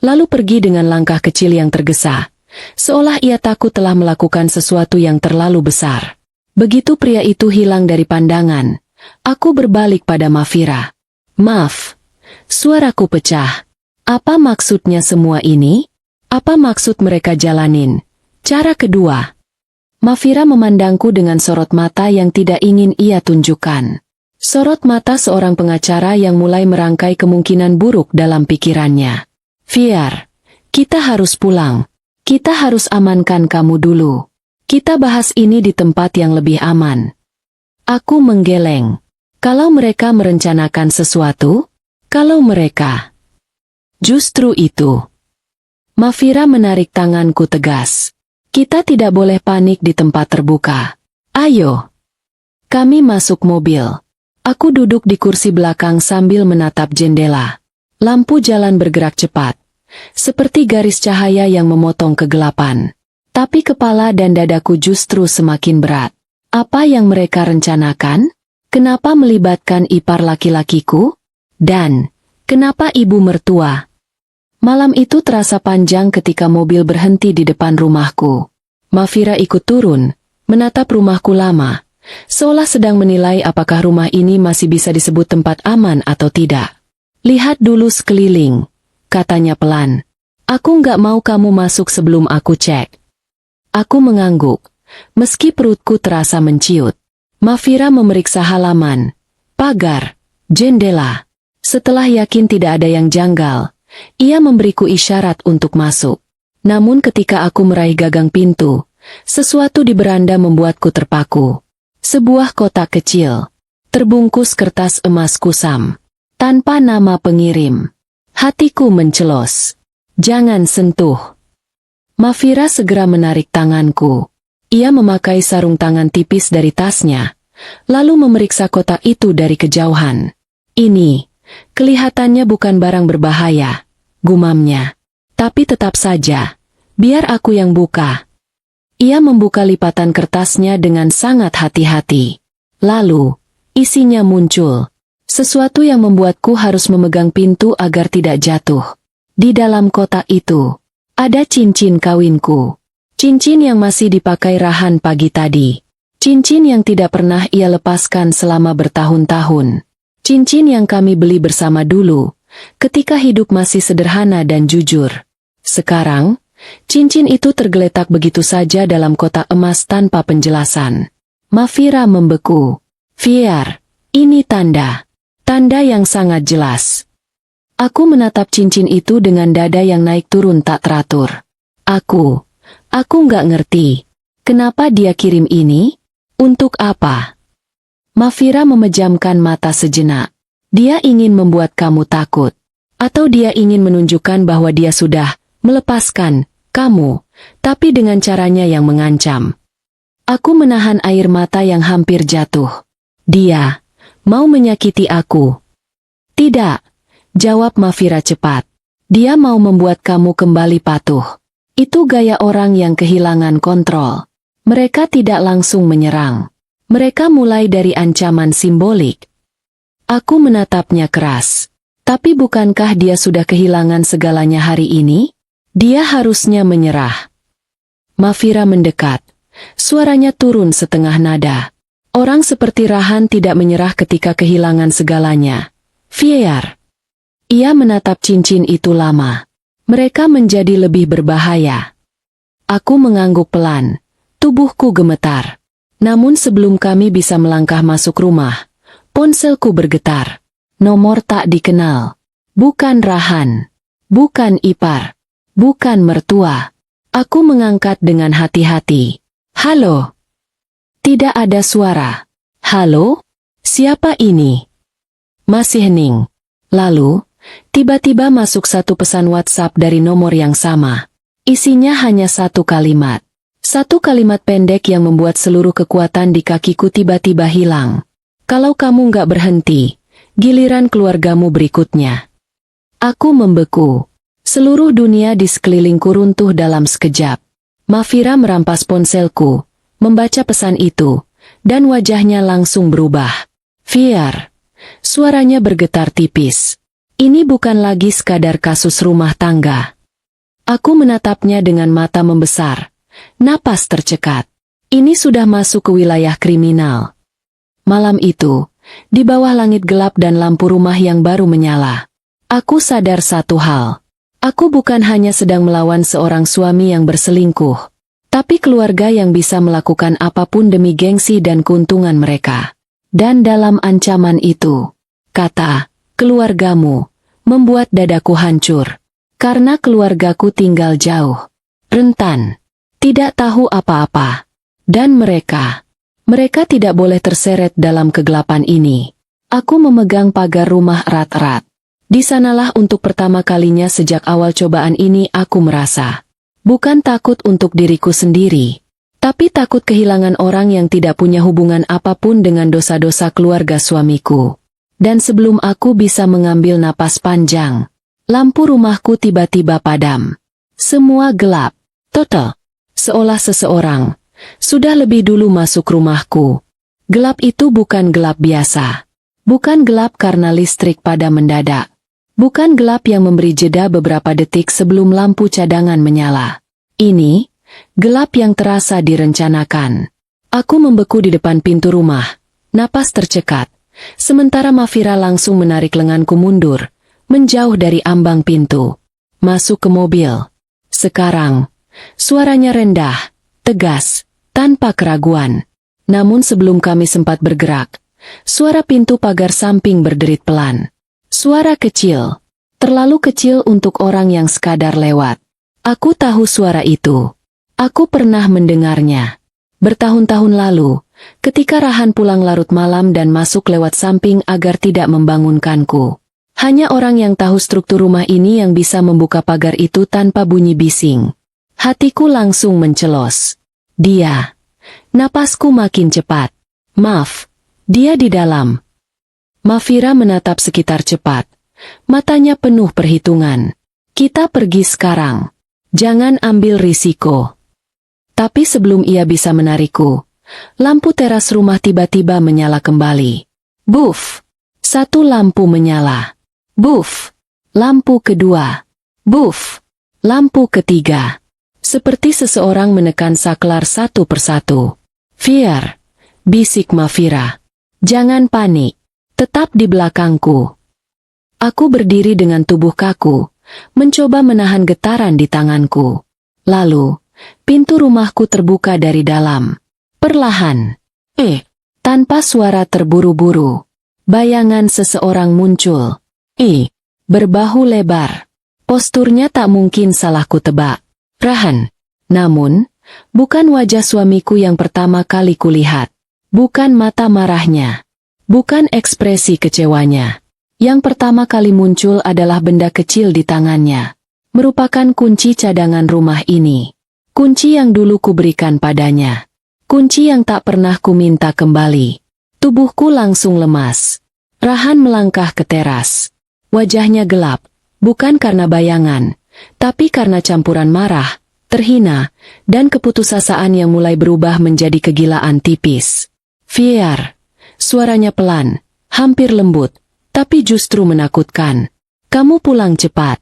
lalu pergi dengan langkah kecil yang tergesa. Seolah ia takut telah melakukan sesuatu yang terlalu besar. Begitu pria itu hilang dari pandangan, aku berbalik pada Mafira. Maaf, suaraku pecah. Apa maksudnya semua ini? Apa maksud mereka jalanin cara kedua? Mafira memandangku dengan sorot mata yang tidak ingin ia tunjukkan. Sorot mata seorang pengacara yang mulai merangkai kemungkinan buruk dalam pikirannya. Fiar, kita harus pulang. Kita harus amankan kamu dulu. Kita bahas ini di tempat yang lebih aman. Aku menggeleng. Kalau mereka merencanakan sesuatu? Kalau mereka... Justru itu. Mafira menarik tanganku tegas. Kita tidak boleh panik di tempat terbuka. Ayo. Kami masuk mobil. Aku duduk di kursi belakang sambil menatap jendela. Lampu jalan bergerak cepat. Seperti garis cahaya yang memotong kegelapan. Tapi kepala dan dadaku justru semakin berat. Apa yang mereka rencanakan? Kenapa melibatkan ipar laki-lakiku? Dan Kenapa ibu mertua? Malam itu terasa panjang ketika mobil berhenti di depan rumahku. Mafira ikut turun, menatap rumahku lama, seolah sedang menilai apakah rumah ini masih bisa disebut tempat aman atau tidak. Lihat dulu sekeliling, katanya pelan. Aku nggak mau kamu masuk sebelum aku cek. Aku mengangguk, meski perutku terasa menciut. Mafira memeriksa halaman, pagar, jendela. Setelah yakin tidak ada yang janggal, ia memberiku isyarat untuk masuk. Namun ketika aku meraih gagang pintu, sesuatu di beranda membuatku terpaku. Sebuah kotak kecil, terbungkus kertas emas kusam, tanpa nama pengirim. Hatiku mencelos. Jangan sentuh. Mafira segera menarik tanganku. Ia memakai sarung tangan tipis dari tasnya, lalu memeriksa kotak itu dari kejauhan. Ini, kelihatannya bukan barang berbahaya, gumamnya. Tapi tetap saja, biar aku yang buka. Ia membuka lipatan kertasnya dengan sangat hati-hati. Lalu, isinya muncul. Sesuatu yang membuatku harus memegang pintu agar tidak jatuh. Di dalam kotak itu, ada cincin kawinku. Cincin yang masih dipakai Rahan pagi tadi. Cincin yang tidak pernah ia lepaskan selama bertahun-tahun. Cincin yang kami beli bersama dulu, ketika hidup masih sederhana dan jujur. Sekarang, cincin itu tergeletak begitu saja dalam kotak emas tanpa penjelasan. Mafira membeku. Fiar, ini tanda. Tanda yang sangat jelas. Aku menatap cincin itu dengan dada yang naik turun tak teratur. Aku nggak ngerti. Kenapa dia kirim ini? Untuk apa? Mafira memejamkan mata sejenak. Dia ingin membuat kamu takut. Atau dia ingin menunjukkan bahwa dia sudah melepaskan kamu, tapi dengan caranya yang mengancam. Aku menahan air mata yang hampir jatuh. Dia mau menyakiti aku. Tidak. Jawab Mafira cepat. Dia mau membuat kamu kembali patuh. Itu gaya orang yang kehilangan kontrol. Mereka tidak langsung menyerang. Mereka mulai dari ancaman simbolik. Aku menatapnya keras. Tapi bukankah dia sudah kehilangan segalanya hari ini? Dia harusnya menyerah. Mafira mendekat. Suaranya turun setengah nada. Orang seperti Rahan tidak menyerah ketika kehilangan segalanya. Fiar. Ia menatap cincin itu lama. Mereka menjadi lebih berbahaya. Aku mengangguk pelan. Tubuhku gemetar. Namun sebelum kami bisa melangkah masuk rumah, ponselku bergetar. Nomor tak dikenal. Bukan Rahan. Bukan ipar. Bukan mertua. Aku mengangkat dengan hati-hati. Halo. Tidak ada suara. Halo? Siapa ini? Masih hening. Lalu, tiba-tiba masuk satu pesan WhatsApp dari nomor yang sama. Isinya hanya satu kalimat. Satu kalimat pendek yang membuat seluruh kekuatan di kakiku tiba-tiba hilang. Kalau kamu nggak berhenti, giliran keluargamu berikutnya. Aku membeku. Seluruh dunia di sekelilingku runtuh dalam sekejap. Mafira merampas ponselku, membaca pesan itu, dan wajahnya langsung berubah. Fiar. Suaranya bergetar tipis. Ini bukan lagi sekadar kasus rumah tangga. Aku menatapnya dengan mata membesar. Napas tercekat. Ini sudah masuk ke wilayah kriminal. Malam itu, di bawah langit gelap dan lampu rumah yang baru menyala, aku sadar satu hal. Aku bukan hanya sedang melawan seorang suami yang berselingkuh, tapi keluarga yang bisa melakukan apapun demi gengsi dan keuntungan mereka. Dan dalam ancaman itu, kata, keluargamu, membuat dadaku hancur. Karena keluargaku tinggal jauh, rentan, tidak tahu apa-apa. Dan mereka tidak boleh terseret dalam kegelapan ini. Aku memegang pagar rumah erat-erat. Di sanalah untuk pertama kalinya sejak awal cobaan ini aku merasa. Bukan takut untuk diriku sendiri, tapi takut kehilangan orang yang tidak punya hubungan apapun dengan dosa-dosa keluarga suamiku. Dan sebelum aku bisa mengambil napas panjang, lampu rumahku tiba-tiba padam. Semua gelap, total. Seolah seseorang sudah lebih dulu masuk rumahku. Gelap itu bukan gelap biasa. Bukan gelap karena listrik padam mendadak. Bukan gelap yang memberi jeda beberapa detik sebelum lampu cadangan menyala. Ini, gelap yang terasa direncanakan. Aku membeku di depan pintu rumah, napas tercekat. Sementara Mafira langsung menarik lenganku mundur, menjauh dari ambang pintu. Masuk ke mobil. Sekarang, suaranya rendah, tegas, tanpa keraguan. Namun sebelum kami sempat bergerak, suara pintu pagar samping berderit pelan. Suara kecil, terlalu kecil untuk orang yang sekadar lewat. Aku tahu suara itu. Aku pernah mendengarnya. Bertahun-tahun lalu, ketika Rahan pulang larut malam dan masuk lewat samping agar tidak membangunkanku. Hanya orang yang tahu struktur rumah ini yang bisa membuka pagar itu tanpa bunyi bising. Hatiku langsung mencelos. Dia. Napasku makin cepat. Maaf, dia di dalam. Mafira menatap sekitar cepat. Matanya penuh perhitungan. Kita pergi sekarang. Jangan ambil risiko. Tapi sebelum ia bisa menarikku, lampu teras rumah tiba-tiba menyala kembali. Buf! Satu lampu menyala. Buf! Lampu kedua. Buf! Lampu ketiga. Seperti seseorang menekan saklar satu persatu. Fiar! Bisik Mafira. Jangan panik. Tetap di belakangku. Aku berdiri dengan tubuh kaku, mencoba menahan getaran di tanganku. Lalu, pintu rumahku terbuka dari dalam. Perlahan. Tanpa suara terburu-buru. Bayangan seseorang muncul. Berbahu lebar. Posturnya tak mungkin salah kutebak. Rahan. Namun, bukan wajah suamiku yang pertama kali kulihat. Bukan mata marahnya. Bukan ekspresi kecewanya. Yang pertama kali muncul adalah benda kecil di tangannya. Merupakan kunci cadangan rumah ini. Kunci yang dulu kuberikan padanya. Kunci yang tak pernah kuminta kembali. Tubuhku langsung lemas. Rahan melangkah ke teras. Wajahnya gelap, bukan karena bayangan, tapi karena campuran marah, terhina, dan keputusasaan yang mulai berubah menjadi kegilaan tipis. Fiar. Suaranya pelan, hampir lembut, tapi justru menakutkan. Kamu pulang cepat.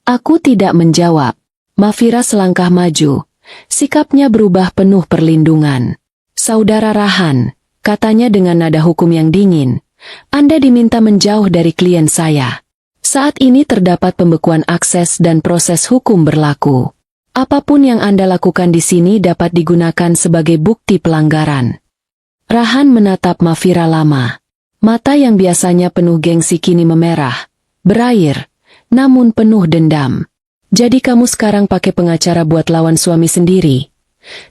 Aku tidak menjawab. Mafira selangkah maju. Sikapnya berubah penuh perlindungan. Saudara Rahan, katanya dengan nada hukum yang dingin, Anda diminta menjauh dari klien saya. Saat ini terdapat pembekuan akses dan proses hukum berlaku. Apapun yang Anda lakukan di sini dapat digunakan sebagai bukti pelanggaran. Rahan menatap Mafira lama. Mata yang biasanya penuh gengsi kini memerah, berair, namun penuh dendam. Jadi kamu sekarang pakai pengacara buat lawan suami sendiri?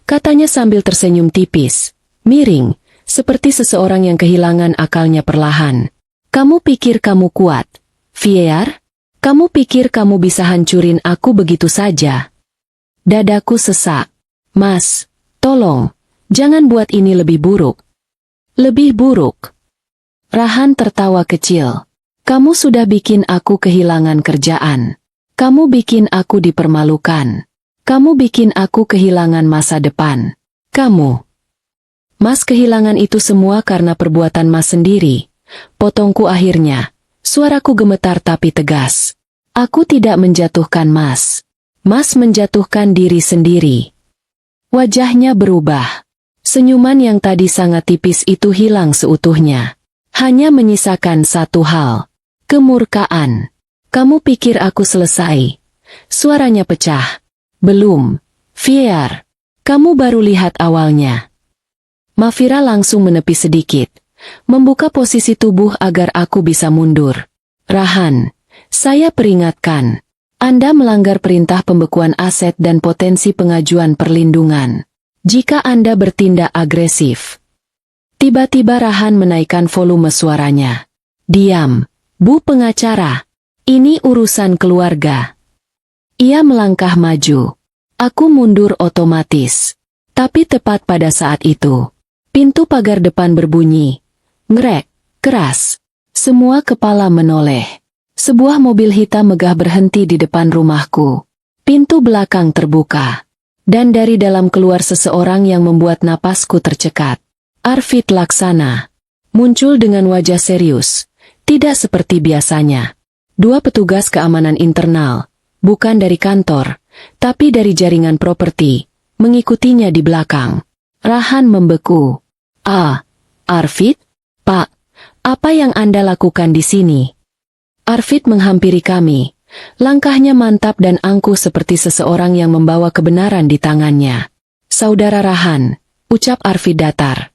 Katanya sambil tersenyum tipis, miring, seperti seseorang yang kehilangan akalnya perlahan. Kamu pikir kamu kuat, Fiar? Kamu pikir kamu bisa hancurin aku begitu saja? Dadaku sesak. Mas, tolong, jangan buat ini lebih buruk. Lebih buruk. Rahan tertawa kecil. Kamu sudah bikin aku kehilangan kerjaan. Kamu bikin aku dipermalukan. Kamu bikin aku kehilangan masa depan. Kamu. Mas kehilangan itu semua karena perbuatan Mas sendiri. Potongku akhirnya. Suaraku gemetar tapi tegas. Aku tidak menjatuhkan Mas. Mas menjatuhkan diri sendiri. Wajahnya berubah. Senyuman yang tadi sangat tipis itu hilang seutuhnya. Hanya menyisakan satu hal. Kemurkaan. Kamu pikir aku selesai? Suaranya pecah. Belum. Fiar. Kamu baru lihat awalnya. Mafira langsung menepi sedikit. Membuka posisi tubuh agar aku bisa mundur. Rahan. Saya peringatkan. Anda melanggar perintah pembekuan aset dan potensi pengajuan perlindungan. Jika Anda bertindak agresif. Tiba-tiba Rahan menaikkan volume suaranya. Diam, Bu pengacara. Ini urusan keluarga. Ia melangkah maju. Aku mundur otomatis. Tapi tepat pada saat itu, pintu pagar depan berbunyi. Ngerek, keras. Semua kepala menoleh. Sebuah mobil hitam megah berhenti di depan rumahku. Pintu belakang terbuka. Dan dari dalam keluar seseorang yang membuat napasku tercekat. Arvid Laksana. Muncul dengan wajah serius. Tidak seperti biasanya. 2 petugas keamanan internal, bukan dari kantor, tapi dari jaringan properti, mengikutinya di belakang. Rahan membeku. Arvid? Pak, apa yang Anda lakukan di sini? Arvid menghampiri kami. Langkahnya mantap dan angkuh seperti seseorang yang membawa kebenaran di tangannya. Saudara Rahan, ucap Arvid datar.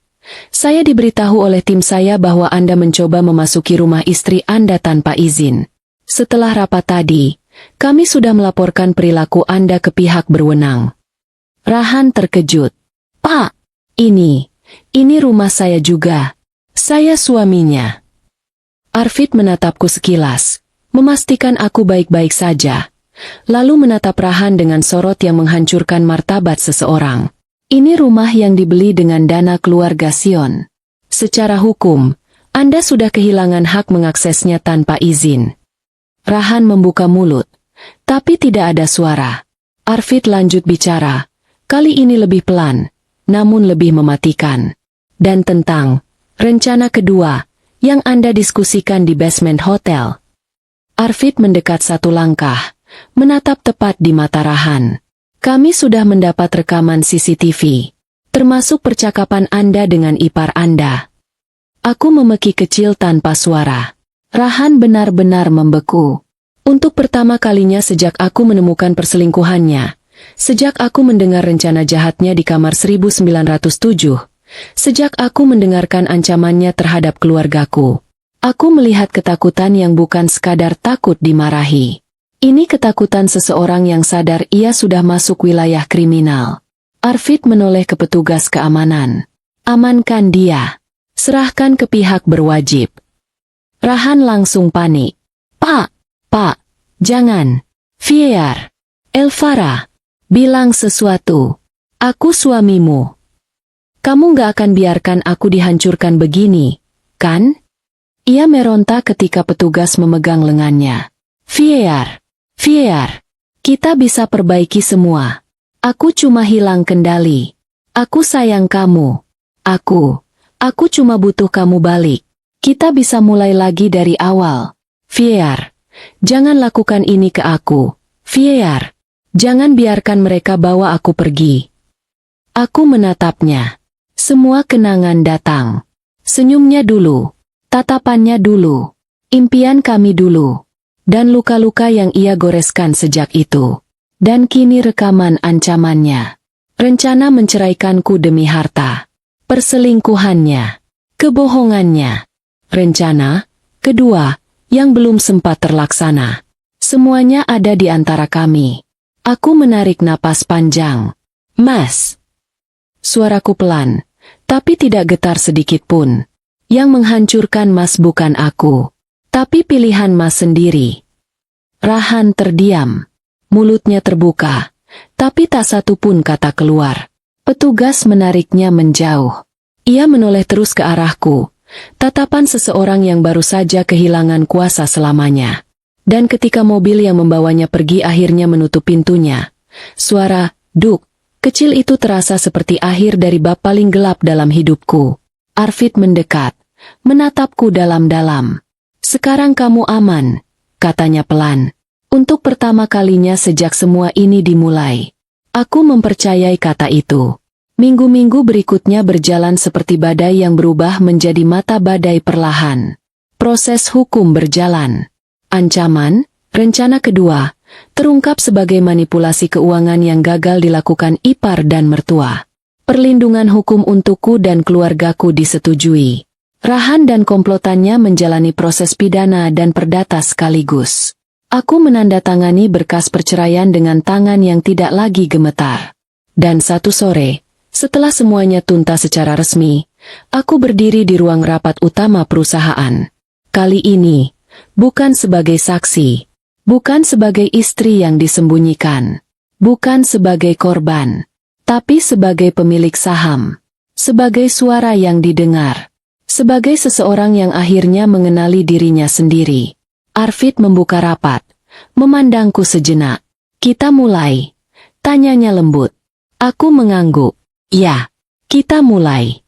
Saya diberitahu oleh tim saya bahwa Anda mencoba memasuki rumah istri Anda tanpa izin. Setelah rapat tadi, kami sudah melaporkan perilaku Anda ke pihak berwenang. Rahan terkejut. Pak, ini rumah saya juga. Saya suaminya. Arvid menatapku sekilas, memastikan aku baik-baik saja. Lalu menatap Rahan dengan sorot yang menghancurkan martabat seseorang. Ini rumah yang dibeli dengan dana keluarga Sion. Secara hukum, Anda sudah kehilangan hak mengaksesnya tanpa izin. Rahan membuka mulut, tapi tidak ada suara. Arvid lanjut bicara, kali ini lebih pelan, namun lebih mematikan. Dan tentang rencana kedua yang Anda diskusikan di basement hotel. Arvid mendekat 1 langkah, menatap tepat di mata Rahan. Kami sudah mendapat rekaman CCTV, termasuk percakapan Anda dengan ipar Anda. Aku memeki kecil tanpa suara. Rahan benar-benar membeku. Untuk pertama kalinya sejak aku menemukan perselingkuhannya, sejak aku mendengar rencana jahatnya di kamar 1907, sejak aku mendengarkan ancamannya terhadap keluargaku, aku melihat ketakutan yang bukan sekadar takut dimarahi. Ini ketakutan seseorang yang sadar ia sudah masuk wilayah kriminal. Arvid menoleh ke petugas keamanan. Amankan dia. Serahkan ke pihak berwajib. Rahan langsung panik. Pak, jangan. Fier. Elvara, bilang sesuatu. Aku suamimu. Kamu gak akan biarkan aku dihancurkan begini, kan? Ia meronta ketika petugas memegang lengannya. Fier, kita bisa perbaiki semua. Aku cuma hilang kendali. Aku sayang kamu. Aku cuma butuh kamu balik. Kita bisa mulai lagi dari awal. Fier, jangan lakukan ini ke aku. Fier, jangan biarkan mereka bawa aku pergi. Aku menatapnya. Semua kenangan datang. Senyumnya dulu. Tatapannya dulu. Impian kami dulu. Dan luka-luka yang ia goreskan sejak itu. Dan kini rekaman ancamannya. Rencana menceraikanku demi harta. Perselingkuhannya. Kebohongannya. Rencana kedua yang belum sempat terlaksana. Semuanya ada di antara kami. Aku menarik napas panjang. Mas. Suaraku pelan, tapi tidak getar sedikit pun. Yang menghancurkan Mas bukan aku, tapi pilihan Mas sendiri. Rahan terdiam. Mulutnya terbuka, tapi tak satu pun kata keluar. Petugas menariknya menjauh. Ia menoleh terus ke arahku. Tatapan seseorang yang baru saja kehilangan kuasa selamanya. Dan ketika mobil yang membawanya pergi akhirnya menutup pintunya, suara duk kecil itu terasa seperti akhir dari bab paling gelap dalam hidupku. Arvid mendekat, menatapku dalam-dalam. Sekarang kamu aman, katanya pelan. Untuk pertama kalinya sejak semua ini dimulai. Aku mempercayai kata itu. Minggu-minggu berikutnya berjalan seperti badai yang berubah menjadi mata badai perlahan. Proses hukum berjalan. Ancaman, rencana kedua, terungkap sebagai manipulasi keuangan yang gagal dilakukan ipar dan mertua. Perlindungan hukum untukku dan keluargaku disetujui. Rahan dan komplotannya menjalani proses pidana dan perdata sekaligus. Aku menandatangani berkas perceraian dengan tangan yang tidak lagi gemetar. Dan satu sore, setelah semuanya tuntas secara resmi, aku berdiri di ruang rapat utama perusahaan. Kali ini, bukan sebagai saksi, bukan sebagai istri yang disembunyikan, bukan sebagai korban, tapi sebagai pemilik saham, sebagai suara yang didengar, sebagai seseorang yang akhirnya mengenali dirinya sendiri. Arvid membuka rapat, memandangku sejenak. Kita mulai, tanyanya lembut. Aku mengangguk. Ya, kita mulai.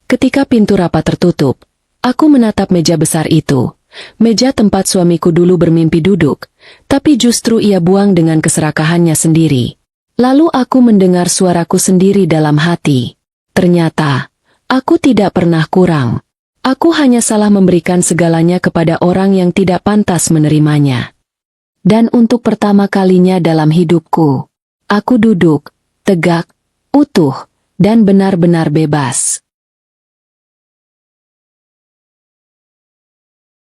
Ketika pintu rapat tertutup, aku menatap meja besar itu. Meja tempat suamiku dulu bermimpi duduk, tapi justru ia buang dengan keserakahannya sendiri. Lalu aku mendengar suaraku sendiri dalam hati. Ternyata, aku tidak pernah kurang. Aku hanya salah memberikan segalanya kepada orang yang tidak pantas menerimanya. Dan untuk pertama kalinya dalam hidupku, aku duduk, tegak, utuh, dan benar-benar bebas.